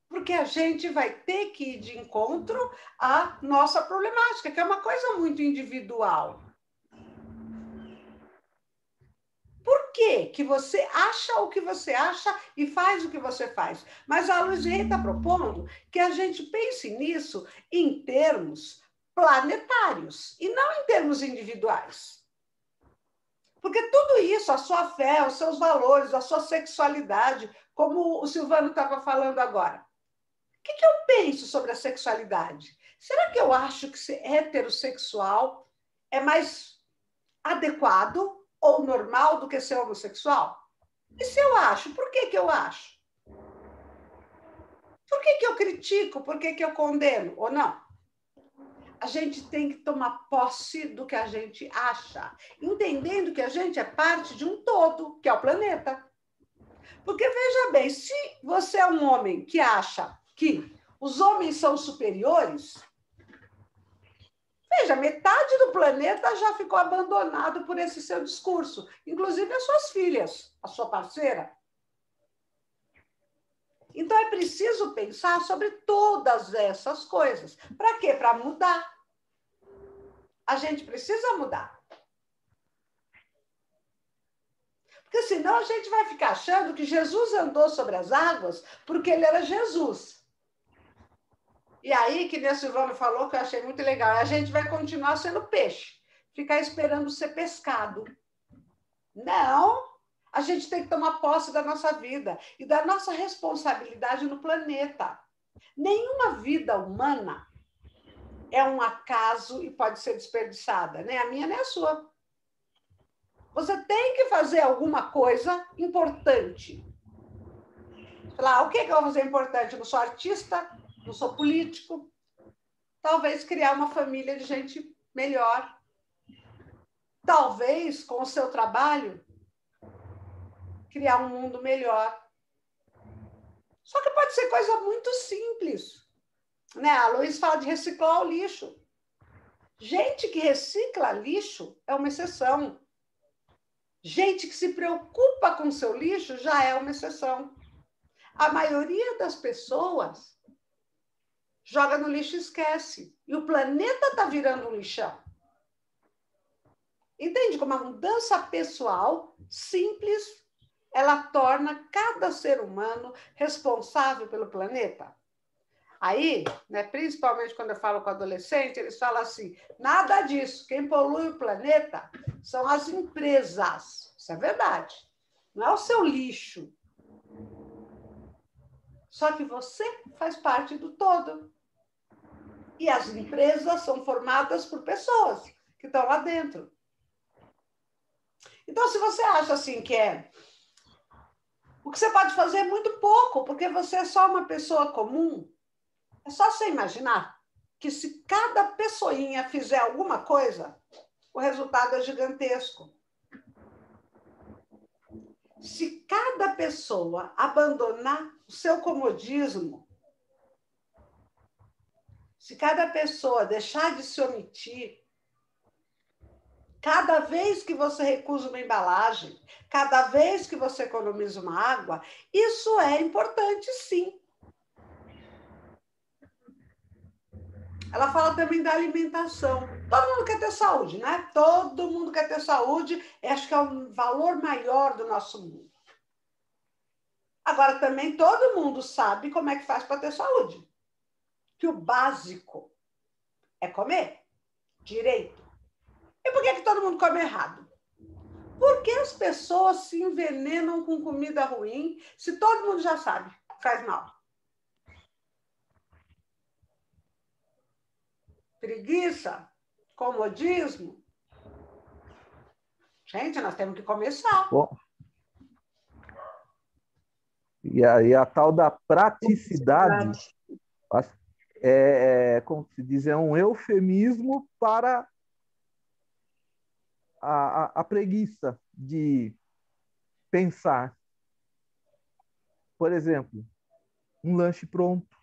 porque a gente vai ter que ir de encontro à nossa problemática, que é uma coisa muito individual. Por quê? Que você acha o que você acha e faz o que você faz. Mas a Heloísa Rey está propondo que a gente pense nisso em termos planetários e não em termos individuais. Porque tudo isso, a sua fé, os seus valores, a sua sexualidade, como o Silvano estava falando agora. O que eu penso sobre a sexualidade? Será que eu acho que ser heterossexual é mais adequado ou normal do que ser homossexual? E se eu acho, por que eu acho? Por que eu critico? Por que eu condeno? Ou não? A gente tem que tomar posse do que a gente acha, entendendo que a gente é parte de um todo, que é o planeta. Porque, veja bem, se você é um homem que acha que os homens são superiores, veja, metade do planeta já ficou abandonado por esse seu discurso, inclusive as suas filhas, a sua parceira. Então, é preciso pensar sobre todas essas coisas. Para quê? Para mudar. A gente precisa mudar. Porque senão a gente vai ficar achando que Jesus andou sobre as águas porque ele era Jesus. E aí, que nem a Silvana falou, que eu achei muito legal, a gente vai continuar sendo peixe, ficar esperando ser pescado. Não! A gente tem que tomar posse da nossa vida e da nossa responsabilidade no planeta. Nenhuma vida humana é um acaso e pode ser desperdiçada. Nem a minha, nem a sua. Você tem que fazer alguma coisa importante. Falar, o que eu vou fazer importante? Eu não sou artista, não sou político. Talvez criar uma família de gente melhor. Talvez, com o seu trabalho, criar um mundo melhor. Só que pode ser coisa muito simples. Né? A Luiz fala de reciclar o lixo. Gente que recicla lixo é uma exceção. Gente que se preocupa com o seu lixo já é uma exceção. A maioria das pessoas joga no lixo e esquece. E o planeta está virando um lixão. Entende como a mudança pessoal, simples, ela torna cada ser humano responsável pelo planeta? Aí, né, principalmente quando eu falo com adolescente, eles falam assim, nada disso, quem polui o planeta são as empresas. Isso é verdade. Não é o seu lixo. Só que você faz parte do todo. E as empresas são formadas por pessoas que estão lá dentro. Então, se você acha assim que o que você pode fazer é muito pouco, porque você é só uma pessoa comum, é só você imaginar que se cada pessoinha fizer alguma coisa, o resultado é gigantesco. Se cada pessoa abandonar o seu comodismo, se cada pessoa deixar de se omitir, cada vez que você recusa uma embalagem, cada vez que você economiza uma água, isso é importante, sim. Ela fala também da alimentação. Todo mundo quer ter saúde, né? Todo mundo quer ter saúde. Acho que é um valor maior do nosso mundo. Agora, também todo mundo sabe como é que faz para ter saúde. Que o básico é comer direito. E por que todo mundo come errado? Porque as pessoas se envenenam com comida ruim, se todo mundo já sabe, faz mal. Preguiça, comodismo. Gente, nós temos que começar. Bom, e aí a tal da praticidade como se diz, é um eufemismo para a preguiça de pensar. Por exemplo, um lanche pronto,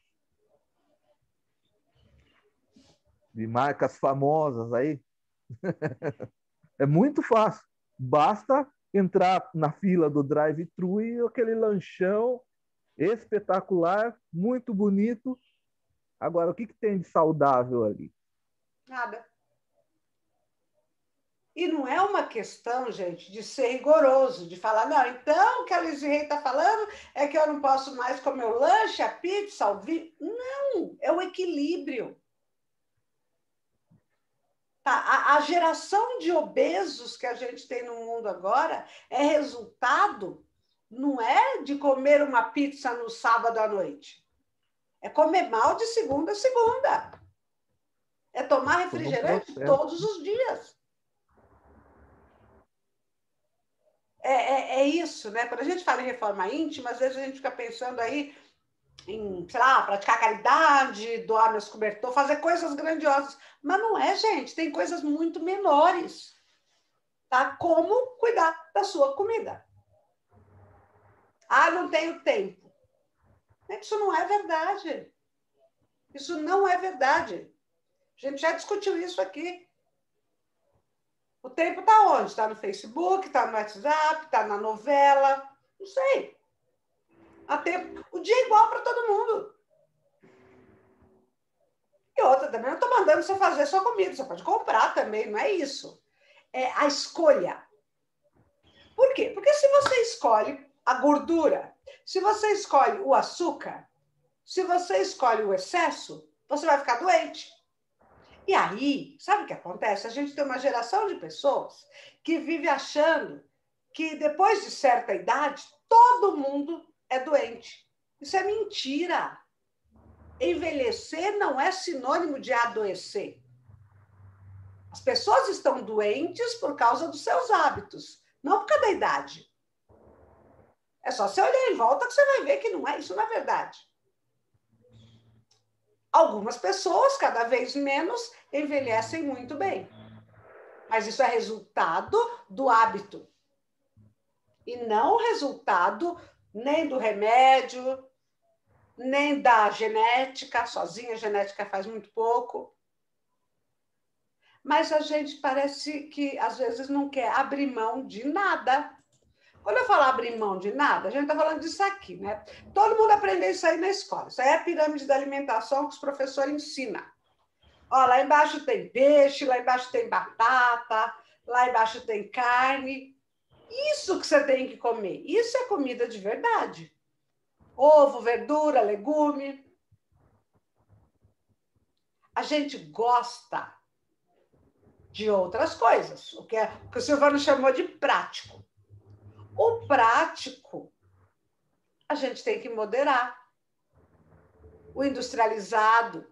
de marcas famosas aí. É muito fácil. Basta entrar na fila do drive-thru e aquele lanchão espetacular, muito bonito. Agora, o que tem de saudável ali? Nada. E não é uma questão, gente, de ser rigoroso, de falar, não, então o que a Luiz Rei está falando é que eu não posso mais comer o lanche, a pizza, o vinho. Não, é o equilíbrio. Tá? A geração de obesos que a gente tem no mundo agora é resultado, não é de comer uma pizza no sábado à noite. É comer mal de segunda a segunda. É tomar refrigerante todos os dias. É isso, né? Quando a gente fala em reforma íntima, às vezes a gente fica pensando aí em, sei lá, praticar caridade, doar meus cobertores, fazer coisas grandiosas. Mas não é, gente. Tem coisas muito menores. Tá? Como cuidar da sua comida. Ah, não tenho tempo. Isso não é verdade. Isso não é verdade. A gente já discutiu isso aqui. O tempo está onde? Está no Facebook, está no WhatsApp, está na novela. Não sei. Há tempo. O dia é igual para todo mundo. E outra também, não estou mandando você fazer sua comida. Você pode comprar também, não é isso. É a escolha. Por quê? Porque se você escolhe a gordura, se você escolhe o açúcar, se você escolhe o excesso, você vai ficar doente. E aí, sabe o que acontece? A gente tem uma geração de pessoas que vive achando que depois de certa idade, todo mundo é doente. Isso é mentira. Envelhecer não é sinônimo de adoecer. As pessoas estão doentes por causa dos seus hábitos, não por causa da idade. É só você olhar em volta que você vai ver que não é, isso não é verdade. Algumas pessoas, cada vez menos, envelhecem muito bem. Mas isso é resultado do hábito. E não resultado nem do remédio, nem da genética. Sozinha a genética faz muito pouco. Mas a gente parece que, às vezes, não quer abrir mão de nada. Quando eu falar abrir mão de nada, a gente está falando disso aqui, né? Todo mundo aprendeu isso aí na escola. Isso aí é a pirâmide da alimentação que os professores ensinam. Ó, lá embaixo tem peixe, lá embaixo tem batata, lá embaixo tem carne. Isso que você tem que comer. Isso é comida de verdade. Ovo, verdura, legume. A gente gosta de outras coisas, o que o Silvano chamou de prático. O prático, a gente tem que moderar. O industrializado.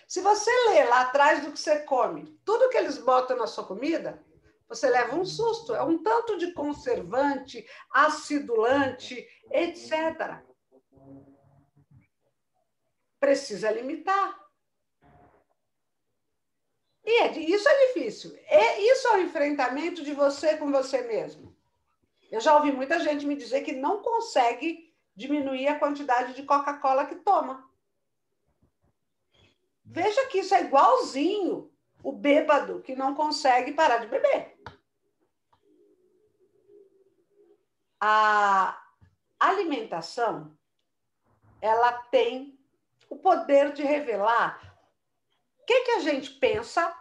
Se você lê lá atrás do que você come, tudo que eles botam na sua comida, você leva um susto. É um tanto de conservante, acidulante, etc. Precisa limitar. E isso é difícil. Isso é o enfrentamento de você com você mesmo. Eu já ouvi muita gente me dizer que não consegue diminuir a quantidade de Coca-Cola que toma. Veja que isso é igualzinho o bêbado que não consegue parar de beber. A alimentação, ela tem o poder de revelar o que a gente pensa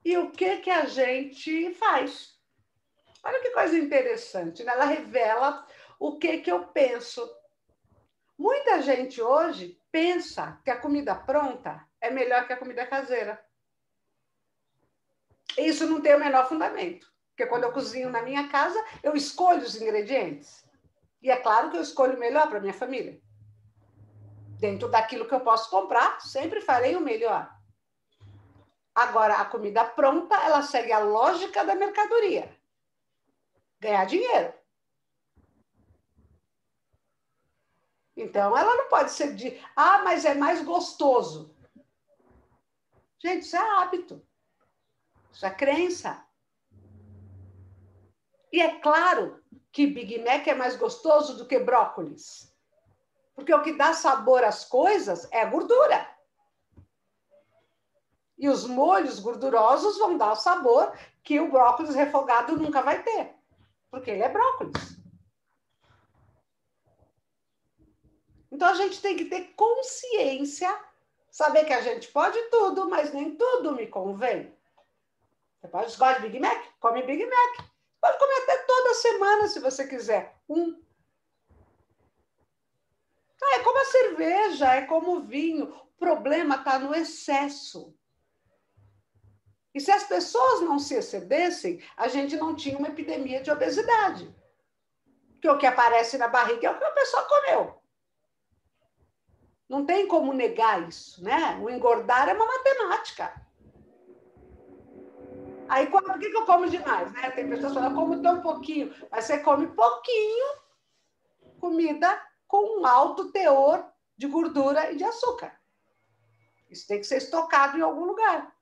e o que a gente faz. Olha que coisa interessante, né? Ela revela o que eu penso. Muita gente hoje pensa que a comida pronta é melhor que a comida caseira. Isso não tem o menor fundamento. Porque quando eu cozinho na minha casa, eu escolho os ingredientes. E é claro que eu escolho o melhor para minha família. Dentro daquilo que eu posso comprar, sempre farei o melhor. Agora, a comida pronta, ela segue a lógica da mercadoria. Ganhar dinheiro. Então, ela não pode ser de... Ah, mas é mais gostoso. Gente, isso é hábito. Isso é crença. E é claro que Big Mac é mais gostoso do que brócolis. Porque o que dá sabor às coisas é a gordura. E os molhos gordurosos vão dar o sabor que o brócolis refogado nunca vai ter. Porque ele é brócolis. Então, a gente tem que ter consciência, saber que a gente pode tudo, mas nem tudo me convém. Você pode gostar de Big Mac? Come Big Mac. Pode comer até toda semana, se você quiser. É como a cerveja, é como o vinho. O problema está no excesso. E se as pessoas não se excedessem, a gente não tinha uma epidemia de obesidade. Porque o que aparece na barriga é o que a pessoa comeu. Não tem como negar isso, né? O engordar é uma matemática. Aí, por que eu como demais? Né? Tem pessoas que falam, eu como tão pouquinho. Mas você come pouquinho comida com um alto teor de gordura e de açúcar. Isso tem que ser estocado em algum lugar.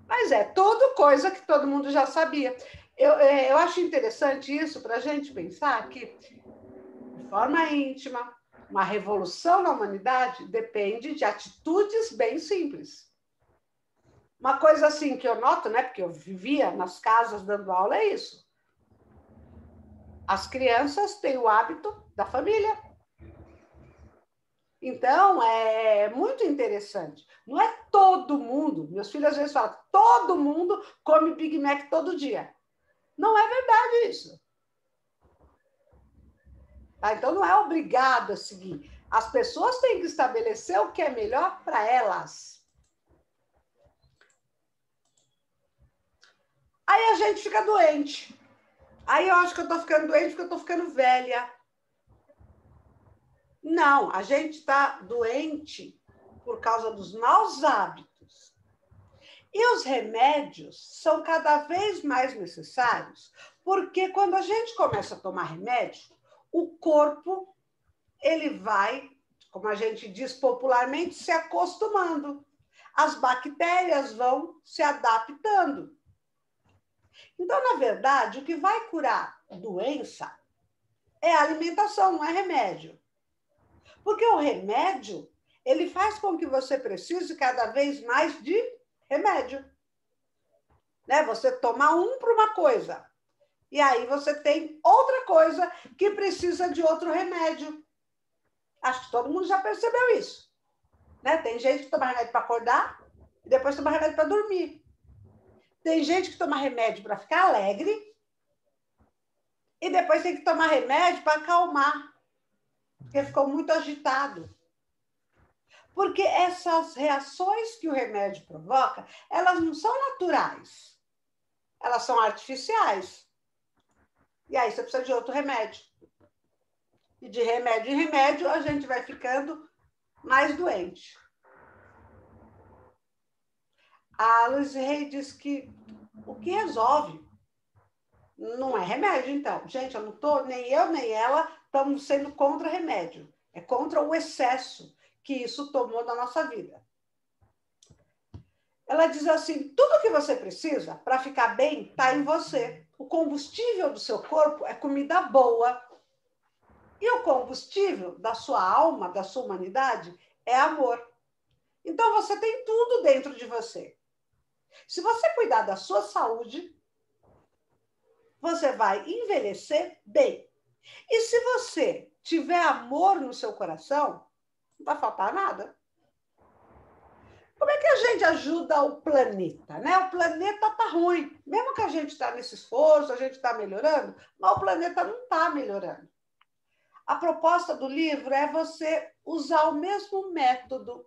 Mas é tudo coisa que todo mundo já sabia. Eu acho interessante isso para a gente pensar que, de forma íntima, uma revolução na humanidade depende de atitudes bem simples. Uma coisa assim que eu noto, né, porque eu vivia nas casas dando aula, é isso. As crianças têm o hábito da família. Então, é muito interessante. Não é todo mundo, meus filhos às vezes falam, todo mundo come Big Mac todo dia. Não é verdade isso. Tá? Então, não é obrigado a seguir. As pessoas têm que estabelecer o que é melhor para elas. Aí a gente fica doente. Aí eu acho que eu estou ficando doente porque eu estou ficando velha. Não, a gente está doente por causa dos maus hábitos. E os remédios são cada vez mais necessários, porque quando a gente começa a tomar remédio, o corpo ele vai, como a gente diz popularmente, se acostumando. As bactérias vão se adaptando. Então, na verdade, o que vai curar a doença é a alimentação, não é remédio. Porque o remédio, ele faz com que você precise cada vez mais de remédio. Né? Você toma um para uma coisa. E aí você tem outra coisa que precisa de outro remédio. Acho que todo mundo já percebeu isso. Né? Tem gente que toma remédio para acordar e depois toma remédio para dormir. Tem gente que toma remédio para ficar alegre e depois tem que tomar remédio para acalmar, porque ficou muito agitado. Porque essas reações que o remédio provoca, elas não são naturais. Elas são artificiais. E aí você precisa de outro remédio. E de remédio em remédio, a gente vai ficando mais doente. A Luiz Rey diz que o que resolve não é remédio, então. Gente, eu não estou, nem eu, nem ela, estamos sendo contra remédio. É contra o excesso que isso tomou da nossa vida. Ela diz assim, tudo que você precisa para ficar bem está em você. O combustível do seu corpo é comida boa. E o combustível da sua alma, da sua humanidade, é amor. Então, você tem tudo dentro de você. Se você cuidar da sua saúde, você vai envelhecer bem. E se você tiver amor no seu coração, não vai faltar nada. Como é que a gente ajuda o planeta? Né? O planeta está ruim. Mesmo que a gente está nesse esforço, a gente está melhorando, mas o planeta não está melhorando. A proposta do livro é você usar o mesmo método.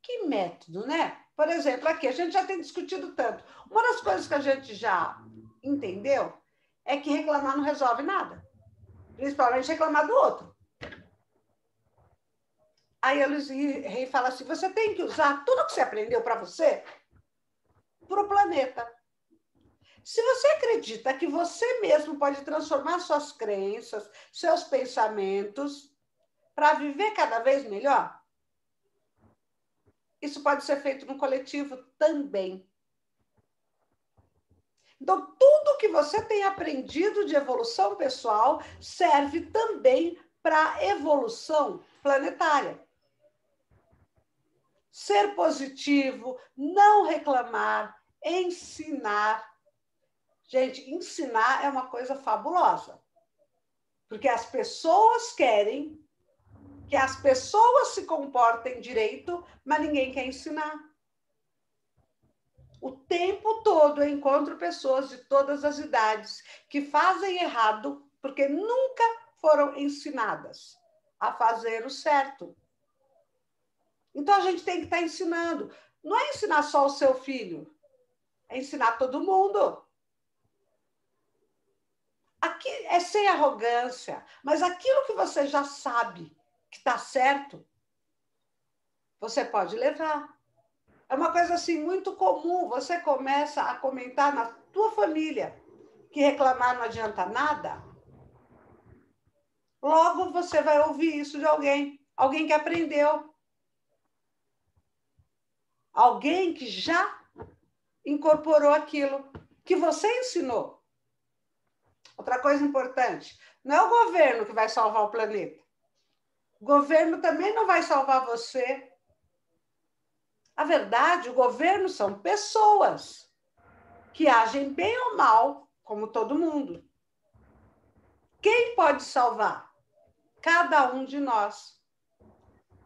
Que método, né? Por exemplo, aqui, a gente já tem discutido tanto. Uma das coisas que a gente já entendeu é que reclamar não resolve nada. Principalmente reclamar do outro. Aí a Luiz Rey fala assim, você tem que usar tudo que você aprendeu para você para o planeta. Se você acredita que você mesmo pode transformar suas crenças, seus pensamentos, para viver cada vez melhor, isso pode ser feito no coletivo também. Então, tudo que você tem aprendido de evolução pessoal serve também para a evolução planetária. Ser positivo, não reclamar, ensinar. Gente, ensinar é uma coisa fabulosa. Porque as pessoas querem que as pessoas se comportem direito, mas ninguém quer ensinar. O tempo todo eu encontro pessoas de todas as idades que fazem errado porque nunca foram ensinadas a fazer o certo. Então, a gente tem que estar ensinando. Não é ensinar só o seu filho, é ensinar todo mundo. Aqui é sem arrogância, mas aquilo que você já sabe que está certo, você pode levar. É uma coisa assim muito comum. Você começa a comentar na tua família que reclamar não adianta nada. Logo você vai ouvir isso de alguém que aprendeu. Alguém que já incorporou aquilo que você ensinou. Outra coisa importante, não é o governo que vai salvar o planeta. O governo também não vai salvar você. A verdade, o governo são pessoas que agem bem ou mal, como todo mundo. Quem pode salvar? Cada um de nós.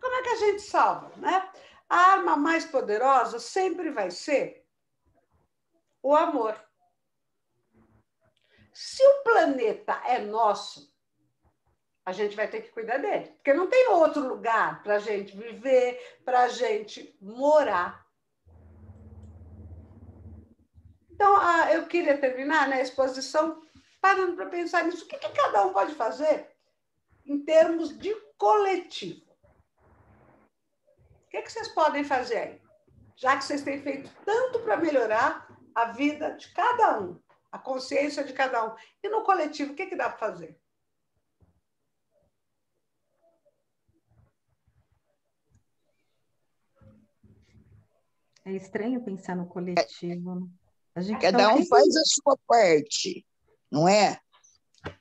Como é que a gente salva, né? A arma mais poderosa sempre vai ser o amor. Se o planeta é nosso, a gente vai ter que cuidar dele, porque não tem outro lugar para a gente viver, para a gente morar. Então, eu queria terminar, né, a exposição parando para pensar nisso. O que cada um pode fazer em termos de coletivo? O que vocês podem fazer aí? Já que vocês têm feito tanto para melhorar a vida de cada um, a consciência de cada um. E no coletivo, o que dá para fazer? É estranho pensar no coletivo. A gente Cada um faz a sua parte, não é?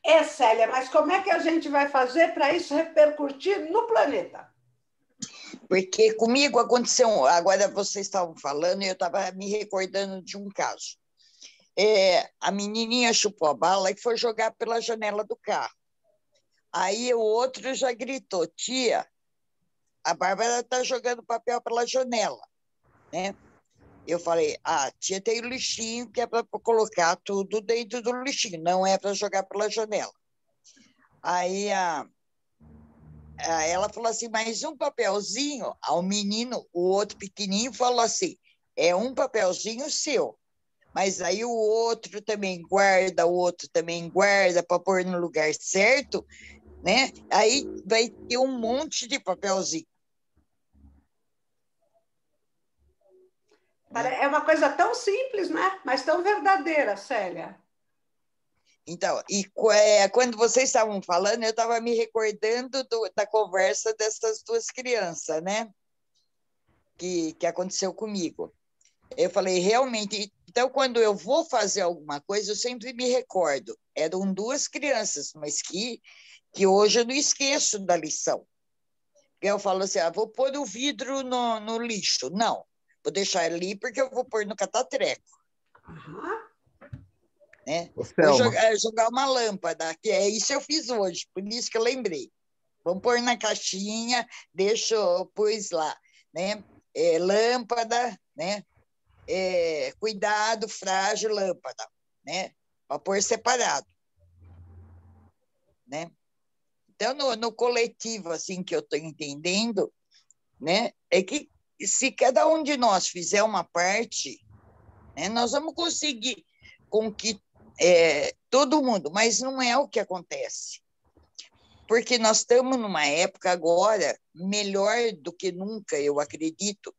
É, Célia, mas como é que a gente vai fazer para isso repercutir no planeta? Porque comigo aconteceu, agora vocês estavam falando e eu estava me recordando de um caso. A menininha chupou a bala e foi jogar pela janela do carro. Aí o outro já gritou, tia, a Bárbara está jogando papel pela janela, né? Eu falei, tia, tem o lixinho que é para colocar tudo dentro do lixinho, não é para jogar pela janela. Aí ela falou assim, mas um papelzinho, ao menino, o outro pequenininho falou assim, é um papelzinho seu, mas aí o outro também guarda, o outro também guarda para pôr no lugar certo, né? Aí vai ter um monte de papelzinho. É uma coisa tão simples, né? Mas tão verdadeira, Célia. Então, quando vocês estavam falando, eu estava me recordando da conversa dessas duas crianças, né? Que aconteceu comigo. Eu falei, realmente, então, quando eu vou fazer alguma coisa, eu sempre me recordo. Eram duas crianças, mas que hoje eu não esqueço da lição. Eu falo assim, vou pôr o vidro no lixo. Não, vou deixar ali porque eu vou pôr no catatreco. Né? Vou jogar uma lâmpada, que é isso eu fiz hoje, por isso que eu lembrei. Vamos pôr na caixinha, pus lá, né? Lâmpada, né? Cuidado, frágil, lâmpada, né? Para pôr separado, né? Então, no coletivo, assim, que eu estou entendendo, né? É que se cada um de nós fizer uma parte, né? Nós vamos conseguir com que todo mundo, mas não é o que acontece. Porque nós estamos numa época agora, melhor do que nunca, eu acredito,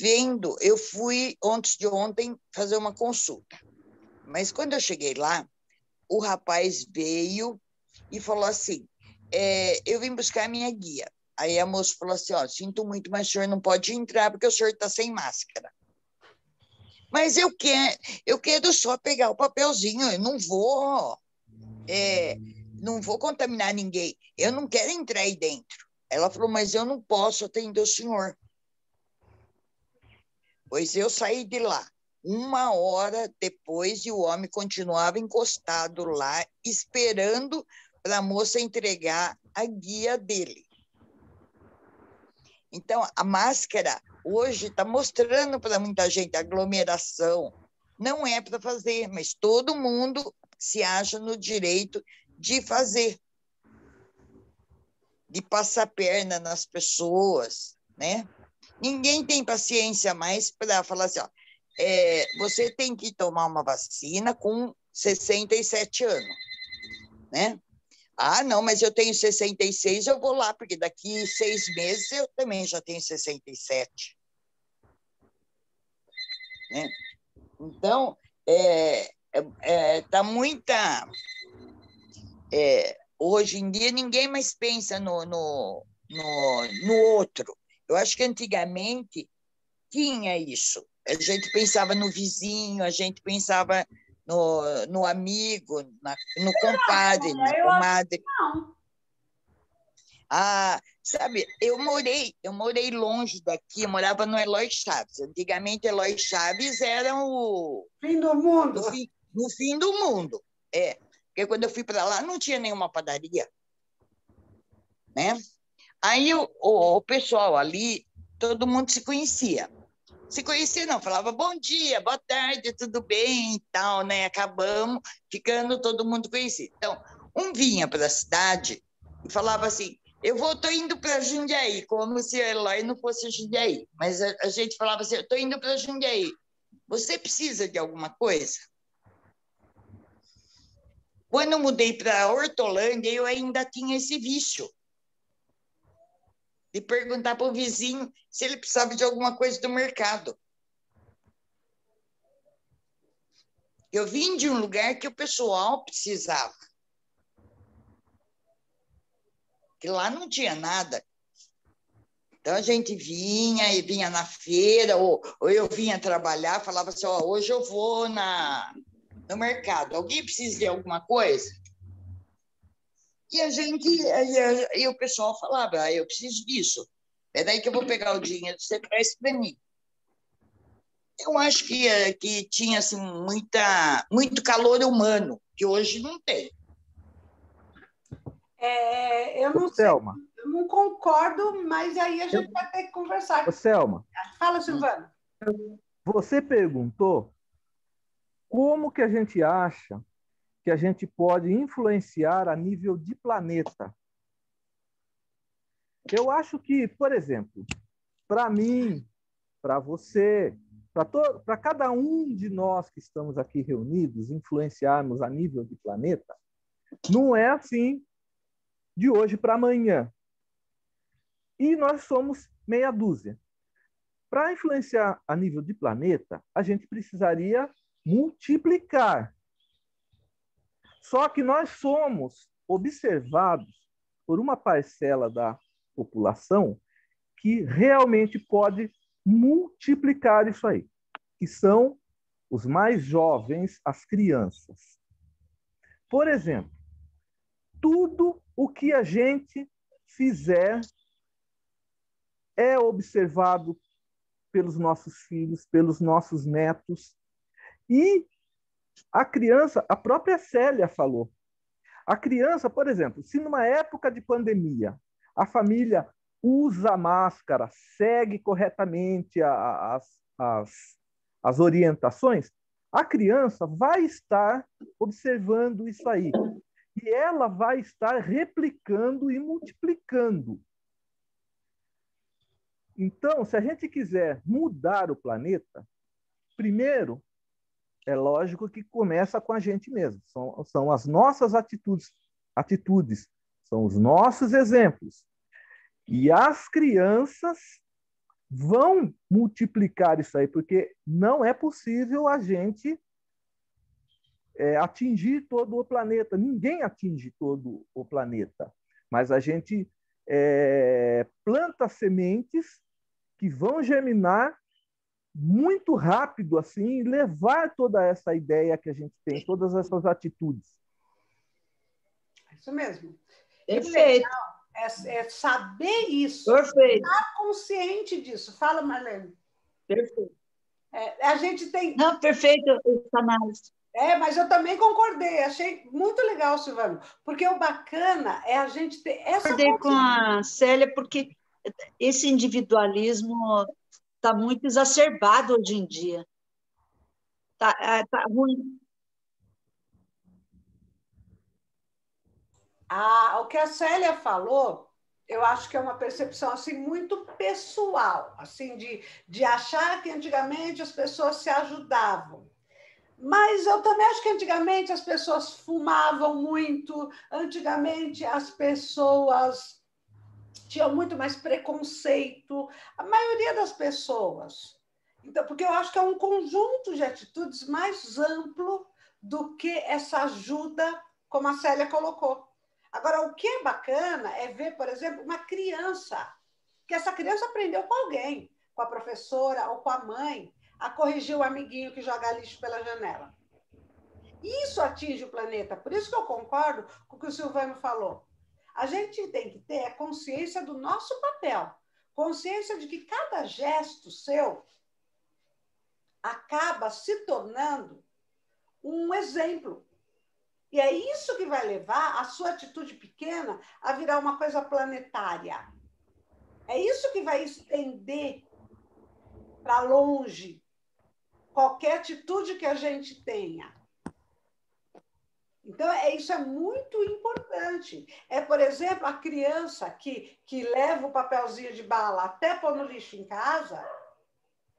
vendo, eu fui antes de ontem fazer uma consulta, mas quando eu cheguei lá, o rapaz veio e falou assim, eu vim buscar a minha guia. Aí a moça falou assim, sinto muito, mas o senhor não pode entrar porque o senhor está sem máscara. Mas eu quero só pegar o papelzinho, eu não vou contaminar ninguém, eu não quero entrar aí dentro. Ela falou, mas eu não posso atender o senhor. Pois eu saí de lá 1 hora depois e o homem continuava encostado lá, esperando para a moça entregar a guia dele. Então, a máscara hoje está mostrando para muita gente a aglomeração. Não é para fazer, mas todo mundo se acha no direito de fazer, de passar perna nas pessoas, né? Ninguém tem paciência mais para falar assim, ó, você tem que tomar uma vacina com 67 anos, né? Ah, não, mas eu tenho 66, eu vou lá, porque daqui 6 meses eu também já tenho 67, né? Então, tá muita... hoje em dia, ninguém mais pensa no outro. Eu acho que antigamente tinha isso. A gente pensava no vizinho, a gente pensava no amigo, no compadre, na Eu acho comadre. que não. Ah, sabe, eu morei longe daqui, eu morava no Eloy Chaves. Antigamente, Eloy Chaves era Fim do mundo. no fim do mundo. Porque quando eu fui para lá, não tinha nenhuma padaria, né? Aí o pessoal ali, todo mundo se conhecia. Se conhecia, não, falava bom dia, boa tarde, tudo bem e tal, né? Acabamos ficando todo mundo conhecido. Então, um vinha para a cidade e falava assim, tô indo para Jundiaí, como se Eloy não fosse Jundiaí. Mas a gente falava assim, eu estou indo para Jundiaí. Você precisa de alguma coisa? Quando eu mudei para Hortolândia, eu ainda tinha esse vício de perguntar para o vizinho se ele precisava de alguma coisa do mercado. Eu vim de um lugar que o pessoal precisava. Que lá não tinha nada. Então, a gente vinha na feira, ou eu vinha trabalhar, falava assim, hoje eu vou no mercado. Alguém precisa de alguma coisa? E o pessoal falava, eu preciso disso. É daí que eu vou pegar o dinheiro, você traz para mim. Eu acho que tinha assim, muito calor humano, que hoje não tem. Eu não sei, Selma, eu não concordo, mas aí a gente vai ter que conversar. Selma, Fala, Silvana. você perguntou como que a gente acha que a gente pode influenciar a nível de planeta. Eu acho que, por exemplo, para mim, para você, para cada um de nós que estamos aqui reunidos, influenciarmos a nível de planeta, não é assim de hoje para amanhã. E nós somos meia dúzia. Para influenciar a nível de planeta, a gente precisaria multiplicar. Só que nós somos observados por uma parcela da população que realmente pode multiplicar isso aí, que são os mais jovens, as crianças. Por exemplo, tudo o que a gente fizer é observado pelos nossos filhos, pelos nossos netos. E a criança, a própria Célia falou, a criança, por exemplo, se numa época de pandemia a família usa máscara, segue corretamente as orientações, a criança vai estar observando isso aí. E ela vai estar replicando e multiplicando. Então, se a gente quiser mudar o planeta, primeiro, é lógico que começa com a gente mesmo. São as nossas atitudes, são os nossos exemplos. E as crianças vão multiplicar isso aí, porque não é possível a gente atingir todo o planeta. Ninguém atinge todo o planeta. Mas a gente planta sementes que vão germinar muito rápido assim, e levar toda essa ideia que a gente tem, todas essas atitudes. Isso mesmo. Perfeito. É saber isso. Perfeito. Estar consciente disso. Fala, Marlene. Perfeito. A gente tem... Não, perfeito essa análise. Mas eu também concordei. Achei muito legal, Silvano. Porque o bacana é a gente ter essa Concordei com a Célia, porque esse individualismo está muito exacerbado hoje em dia. Tá ruim. O que a Célia falou Eu acho que é uma percepção assim muito pessoal, assim de achar que antigamente as pessoas se ajudavam. Mas eu também acho que antigamente as pessoas fumavam muito, antigamente as pessoas tinham muito mais preconceito, a maioria das pessoas. Então, porque eu acho que é um conjunto de atitudes mais amplo do que essa ajuda, como a Célia colocou. Agora, o que é bacana é ver, por exemplo, uma criança, que essa criança aprendeu com alguém, com a professora ou com a mãe, a corrigir o amiguinho que joga lixo pela janela. Isso atinge o planeta. Por isso que eu concordo com o que o Silvano falou. A gente tem que ter a consciência do nosso papel, consciência de que cada gesto seu acaba se tornando um exemplo. E é isso que vai levar a sua atitude pequena a virar uma coisa planetária. É isso que vai estender para longe qualquer atitude que a gente tenha. Então, isso é muito importante. É, por exemplo, a criança que leva o papelzinho de bala até pôr no lixo em casa,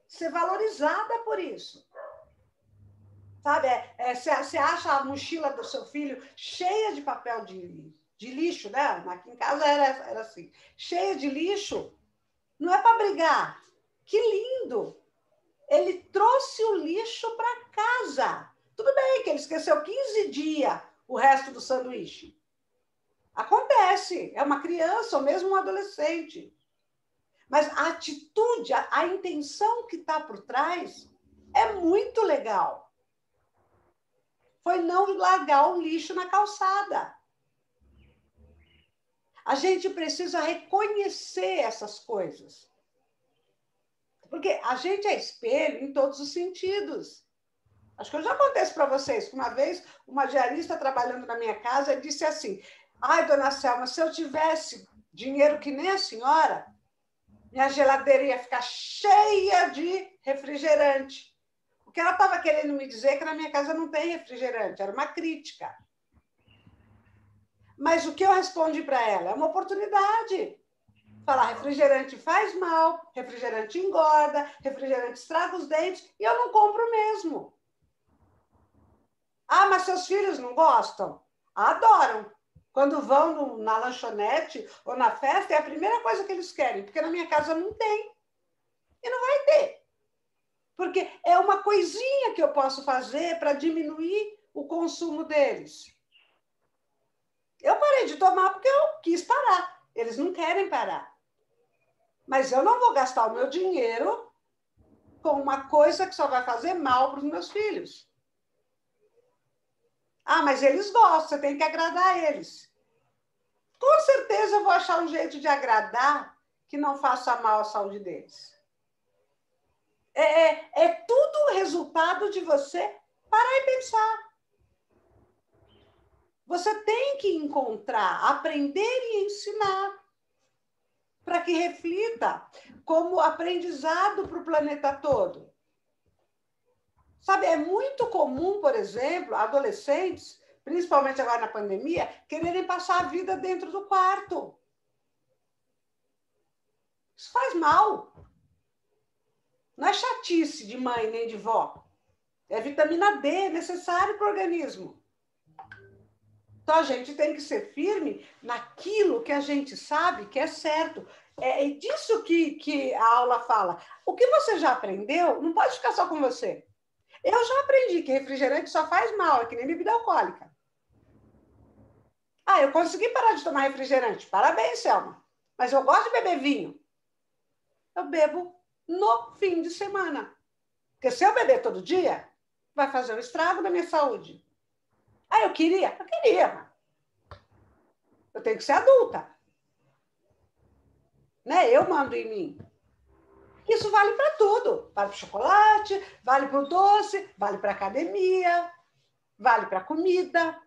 ser valorizada por isso. Sabe? Você acha a mochila do seu filho cheia de papel de lixo, né? Aqui em casa era assim, cheia de lixo, não é para brigar. Que lindo! Ele trouxe o lixo para casa. Tudo bem que ele esqueceu 15 dias o resto do sanduíche. Acontece, é uma criança ou mesmo um adolescente. Mas a atitude, a intenção que está por trás é muito legal. Foi não largar o lixo na calçada. A gente precisa reconhecer essas coisas. Porque a gente é espelho em todos os sentidos. Acho que eu já contei isso para vocês, que uma vez uma diarista trabalhando na minha casa disse assim: ai, dona Selma, se eu tivesse dinheiro que nem a senhora, minha geladeira ia ficar cheia de refrigerante. O que ela estava querendo me dizer é que na minha casa não tem refrigerante, era uma crítica. Mas o que eu respondi para ela? É uma oportunidade. Falar, refrigerante faz mal, refrigerante engorda, refrigerante estraga os dentes, e eu não compro mesmo. Ah, mas seus filhos não gostam? Adoram. Quando vão na lanchonete ou na festa, é a primeira coisa que eles querem, porque na minha casa não tem. E não vai ter. Porque é uma coisinha que eu posso fazer para diminuir o consumo deles. Eu parei de tomar porque eu quis parar. Eles não querem parar. Mas eu não vou gastar o meu dinheiro com uma coisa que só vai fazer mal para os meus filhos. Ah, mas eles gostam, você tem que agradar eles. Com certeza eu vou achar um jeito de agradar que não faça mal à saúde deles. É tudo resultado de você parar e pensar. Você tem que encontrar, aprender e ensinar para que reflita como aprendizado para o planeta todo. Sabe, é muito comum, por exemplo, adolescentes, principalmente agora na pandemia, quererem passar a vida dentro do quarto. Isso faz mal. Não é chatice de mãe nem de vó. É vitamina D necessário para o organismo. Então, a gente tem que ser firme naquilo que a gente sabe que é certo. É disso que a aula fala. O que você já aprendeu não pode ficar só com você. Eu já aprendi que refrigerante só faz mal, é que nem bebida alcoólica. Ah, eu consegui parar de tomar refrigerante. Parabéns, Selma. Mas eu gosto de beber vinho. Eu bebo no fim de semana. Porque se eu beber todo dia, vai fazer um estrago na minha saúde. Ah, eu queria? Eu queria. Eu tenho que ser adulta. Né? Eu mando em mim. Isso vale para tudo. Vale para o chocolate, vale para o doce, vale para a academia, vale para a comida.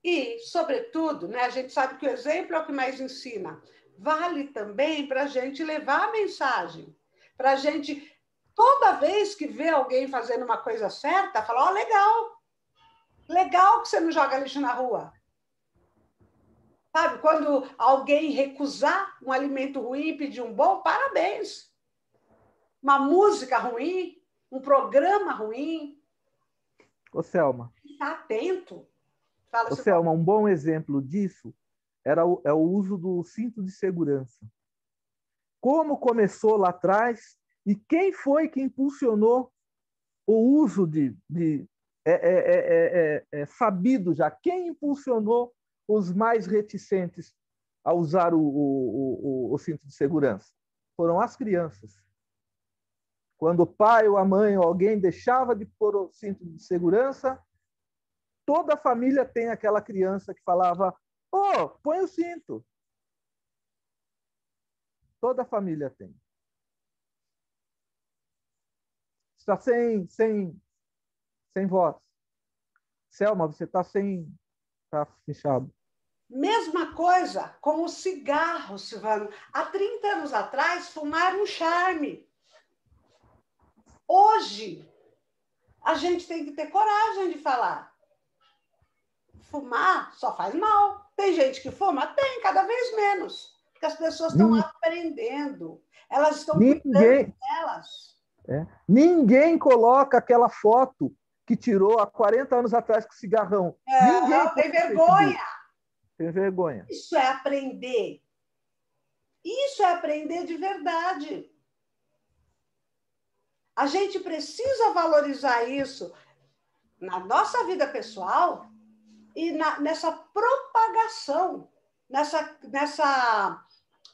E, sobretudo, né, a gente sabe que o exemplo é o que mais ensina. Vale também para a gente levar a mensagem. Para a gente, toda vez que vê alguém fazendo uma coisa certa, falar, ó, legal. Legal que você não joga lixo na rua. Sabe, quando alguém recusar um alimento ruim e pedir um bom, parabéns. Uma música ruim, um programa ruim. Ô, Selma. Está atento. Fala, Ô, Selma, um bom exemplo disso é o uso do cinto de segurança. Como começou lá atrás e quem foi que impulsionou o uso sabido já, quem impulsionou os mais reticentes a usar o cinto de segurança? Foram as crianças. Quando o pai ou a mãe ou alguém deixava de pôr o cinto de segurança, toda a família tem aquela criança que falava: "Oh, põe o cinto". Toda a família tem. Está sem voz. Selma, você está sem... Está fechado. Mesma coisa com o cigarro, Silvano. Há 30 anos atrás, fumar era um charme. Hoje, a gente tem que ter coragem de falar. Fumar só faz mal. Tem gente que fuma? Tem, cada vez menos. Porque as pessoas estão aprendendo. Elas estão cuidando delas. Ninguém coloca aquela foto que tirou há 40 anos atrás com cigarrão. Ninguém tem vergonha. Tem vergonha. Isso é aprender. Isso é aprender de verdade. A gente precisa valorizar isso na nossa vida pessoal e nessa propagação, nessa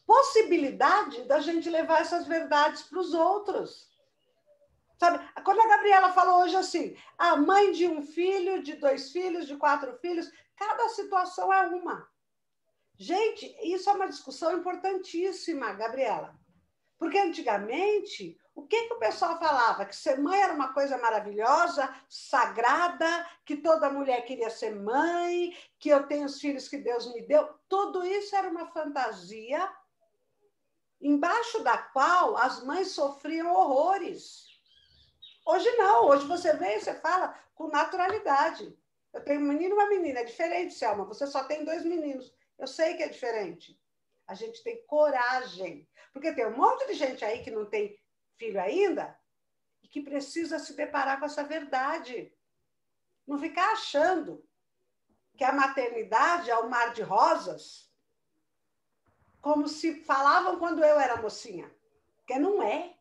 possibilidade da gente levar essas verdades para os outros. Sabe? Quando a Gabriela falou hoje assim, a mãe de um filho, de 2 filhos, de 4 filhos, cada situação é uma. Gente, isso é uma discussão importantíssima, Gabriela. Porque antigamente, o que o pessoal falava? Que ser mãe era uma coisa maravilhosa, sagrada, que toda mulher queria ser mãe, que eu tenho os filhos que Deus me deu. Tudo isso era uma fantasia embaixo da qual as mães sofriam horrores. Hoje não, hoje você vem e você fala com naturalidade. Eu tenho um menino e uma menina, é diferente, Selma, você só tem 2 meninos. Eu sei que é diferente. A gente tem coragem. Porque tem um monte de gente aí que não tem filho ainda e que precisa se deparar com essa verdade. Não ficar achando que a maternidade é um mar de rosas, como se falavam quando eu era mocinha. Porque não é.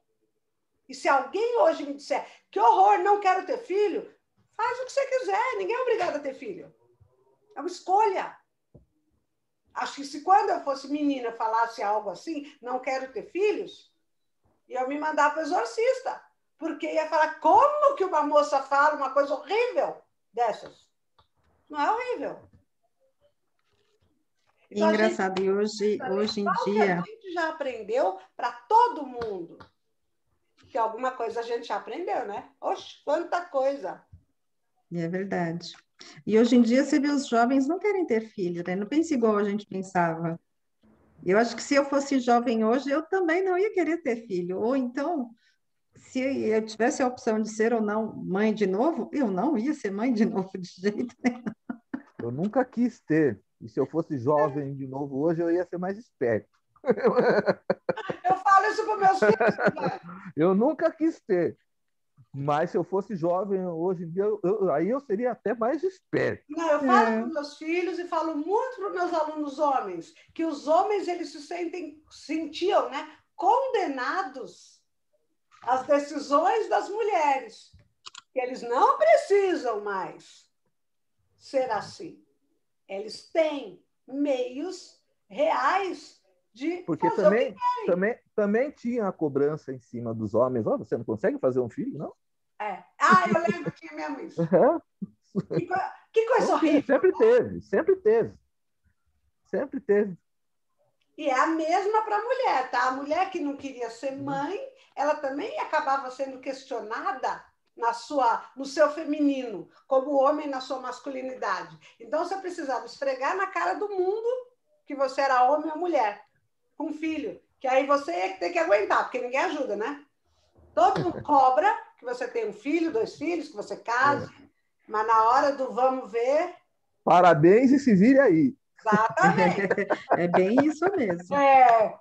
E se alguém hoje me disser que horror, não quero ter filho, faz o que você quiser. Ninguém é obrigado a ter filho. É uma escolha. Acho que se quando eu fosse menina falasse algo assim, não quero ter filhos, eu me mandava para o exorcista. Porque ia falar, como que uma moça fala uma coisa horrível dessas? Não é horrível. Então, engraçado, e hoje em dia... A gente já aprendeu para todo mundo. Que alguma coisa a gente já aprendeu, né? Oxe, quanta coisa! É verdade. E hoje em dia, você vê, os jovens não querem ter filho, né? Não pensa igual a gente pensava. Eu acho que se eu fosse jovem hoje, eu também não ia querer ter filho. Ou então, se eu tivesse a opção de ser ou não mãe de novo, eu não ia ser mãe de novo de jeito nenhum. Eu nunca quis ter. E se eu fosse jovem de novo hoje, eu ia ser mais esperto. Eu falo isso para meus filhos, né? Eu nunca quis ter. Mas se eu fosse jovem hoje em dia, aí eu seria até mais esperto. Não, eu falo para meus filhos e falo muito para os meus alunos homens, que os homens eles sentiam, né, condenados às decisões das mulheres, que eles não precisam mais ser assim. Eles têm meios reais de porque fazer o que querem. também tinha a cobrança em cima dos homens. Oh, você não consegue fazer um filho, não? É. Ah, eu lembro que tinha mesmo isso. Que coisa horrível. Sempre teve, sempre teve. Sempre teve. E é a mesma para a mulher, tá? A mulher que não queria ser mãe, ela também acabava sendo questionada no seu feminino, como homem na sua masculinidade. Então, você precisava esfregar na cara do mundo que você era homem ou mulher, com filho. Que aí você ia ter que aguentar, porque ninguém ajuda, né? Todo mundo cobra que você tem um filho, 2 filhos, que você case, mas na hora do vamos ver... Parabéns e se vire aí. Exatamente. É bem isso mesmo.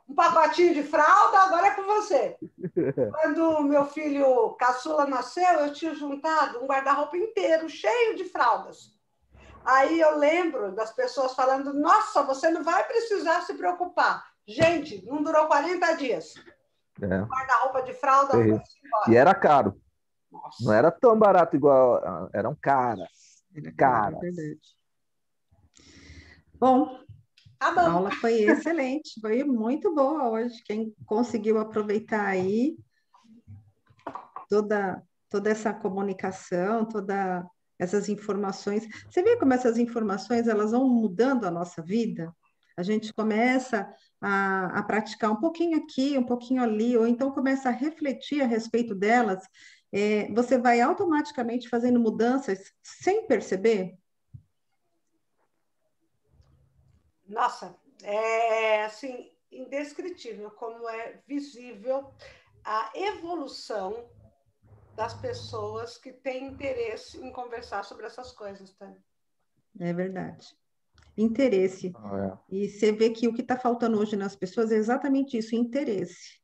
Um pacotinho de fralda, agora é com você. Quando meu filho caçula nasceu, eu tinha juntado um guarda-roupa inteiro, cheio de fraldas. Aí eu lembro das pessoas falando, nossa, você não vai precisar se preocupar. Gente, não durou 40 dias. Guarda-roupa de fralda foi embora. E era caro. Nossa. Não era tão barato igual. Eram caras. Era Caras. É verdade. Bom, Tá bom. a aula foi excelente, foi muito boa hoje. Quem conseguiu aproveitar aí toda essa comunicação, todas essas informações. Você vê como essas informações elas vão mudando a nossa vida? A gente começa a praticar um pouquinho aqui, um pouquinho ali, ou então começa a refletir a respeito delas. Você vai automaticamente fazendo mudanças sem perceber? Nossa, é assim, indescritível como é visível a evolução das pessoas que têm interesse em conversar sobre essas coisas, tá? É verdade. Interesse. E você vê que o que está faltando hoje nas pessoas é exatamente isso, interesse.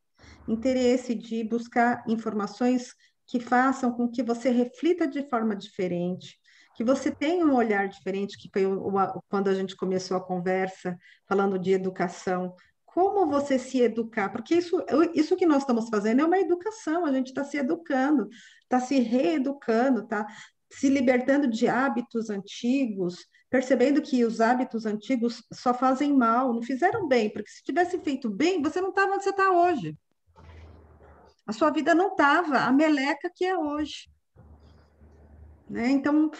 Interesse de buscar informações que façam com que você reflita de forma diferente, que você tenha um olhar diferente, que foi quando a gente começou a conversa, falando de educação. Como você se educar? Porque isso que nós estamos fazendo é uma educação, a gente está se educando, está se reeducando, está se libertando de hábitos antigos, percebendo que os hábitos antigos só fazem mal, não fizeram bem, porque se tivesse feito bem, você não estava onde você está hoje. A sua vida não estava a meleca que é hoje. Né? Então,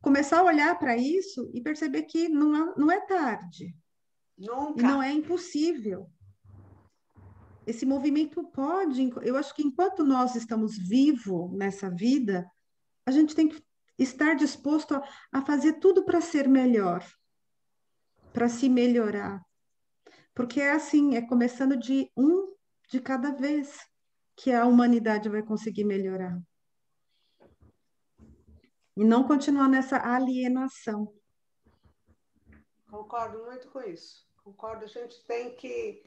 começar a olhar para isso e perceber que não é tarde. Nunca. E não é impossível. Esse movimento pode... Eu acho que enquanto nós estamos vivos nessa vida, a gente tem que estar disposto a fazer tudo para ser melhor, para se melhorar. Porque é assim, é começando de cada vez que a humanidade vai conseguir melhorar. E não continuar nessa alienação. Concordo muito com isso. Concordo, a gente tem que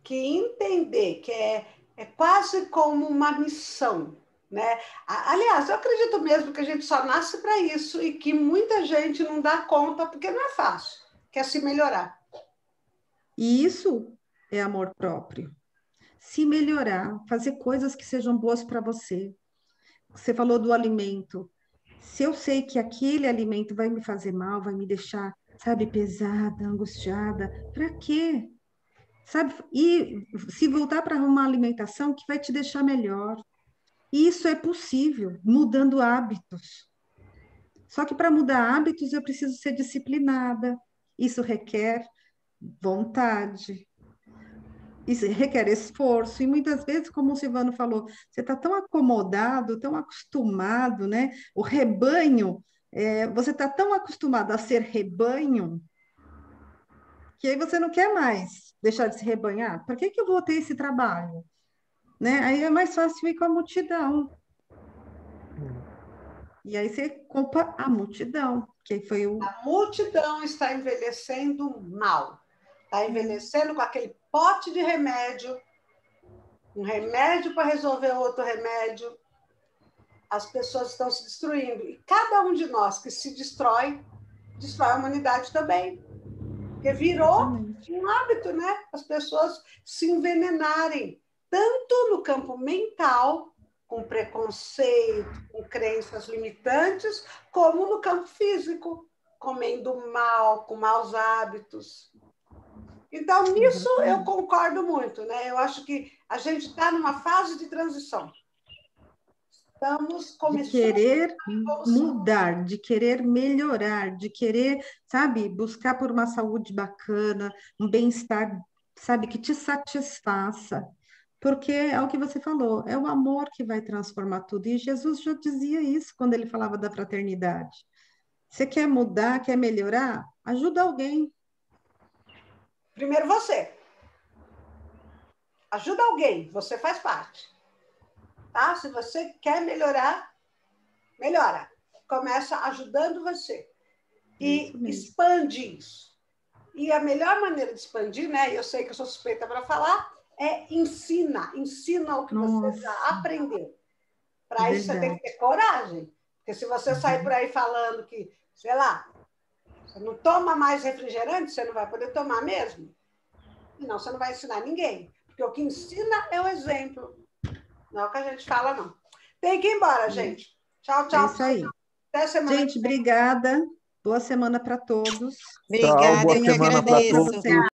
entender que é quase como uma missão, né? Aliás, eu acredito mesmo que a gente só nasce para isso e que muita gente não dá conta porque não é fácil, quer se melhorar. E isso é amor próprio. Se melhorar, fazer coisas que sejam boas para você. Você falou do alimento. Se eu sei que aquele alimento vai me fazer mal, vai me deixar, sabe, pesada, angustiada, para quê? Sabe? E se voltar para uma alimentação que vai te deixar melhor. Isso é possível, mudando hábitos. Só que para mudar hábitos eu preciso ser disciplinada. Isso requer vontade. Isso requer esforço, e muitas vezes, como o Silvano falou, você está tão acomodado, tão acostumado, né? O rebanho, você está tão acostumado a ser rebanho, que aí você não quer mais deixar de se rebanhar. Para que eu vou ter esse trabalho? Né? Aí é mais fácil ir com a multidão. E aí você culpa a multidão, que foi A multidão está envelhecendo mal. Está envelhecendo com aquele pote de remédio, um remédio para resolver outro remédio. As pessoas estão se destruindo. E cada um de nós que se destrói a humanidade também. Porque virou um hábito, né? As pessoas se envenenarem, tanto no campo mental, com preconceito, com crenças limitantes, como no campo físico, comendo mal, com maus hábitos. Então, nisso eu concordo muito, né? Eu acho que a gente está numa fase de transição. Estamos começando de querer mudar, de querer melhorar, de querer, sabe, buscar por uma saúde bacana, um bem-estar, sabe, que te satisfaça. Porque é o que você falou, é o amor que vai transformar tudo. E Jesus já dizia isso quando ele falava da fraternidade. Você quer mudar, quer melhorar? Ajuda alguém. Primeiro você. Ajuda alguém, você faz parte. Tá? Se você quer melhorar, melhora. Começa ajudando você. E expande isso. E a melhor maneira de expandir, né? Eu sei que eu sou suspeita para falar, é ensina o que você já aprendeu. Para isso você tem que ter coragem. Porque se você sair por aí falando que, sei lá, você não toma mais refrigerante, você não vai poder tomar mesmo. Não, você não vai ensinar ninguém. Porque o que ensina é o exemplo. Não é o que a gente fala, não. Tem que ir embora, gente. Tchau, tchau. É isso aí. Até semana Gente, obrigada. Boa semana para todos. Obrigada, boa eu que semana para agradeço. todos.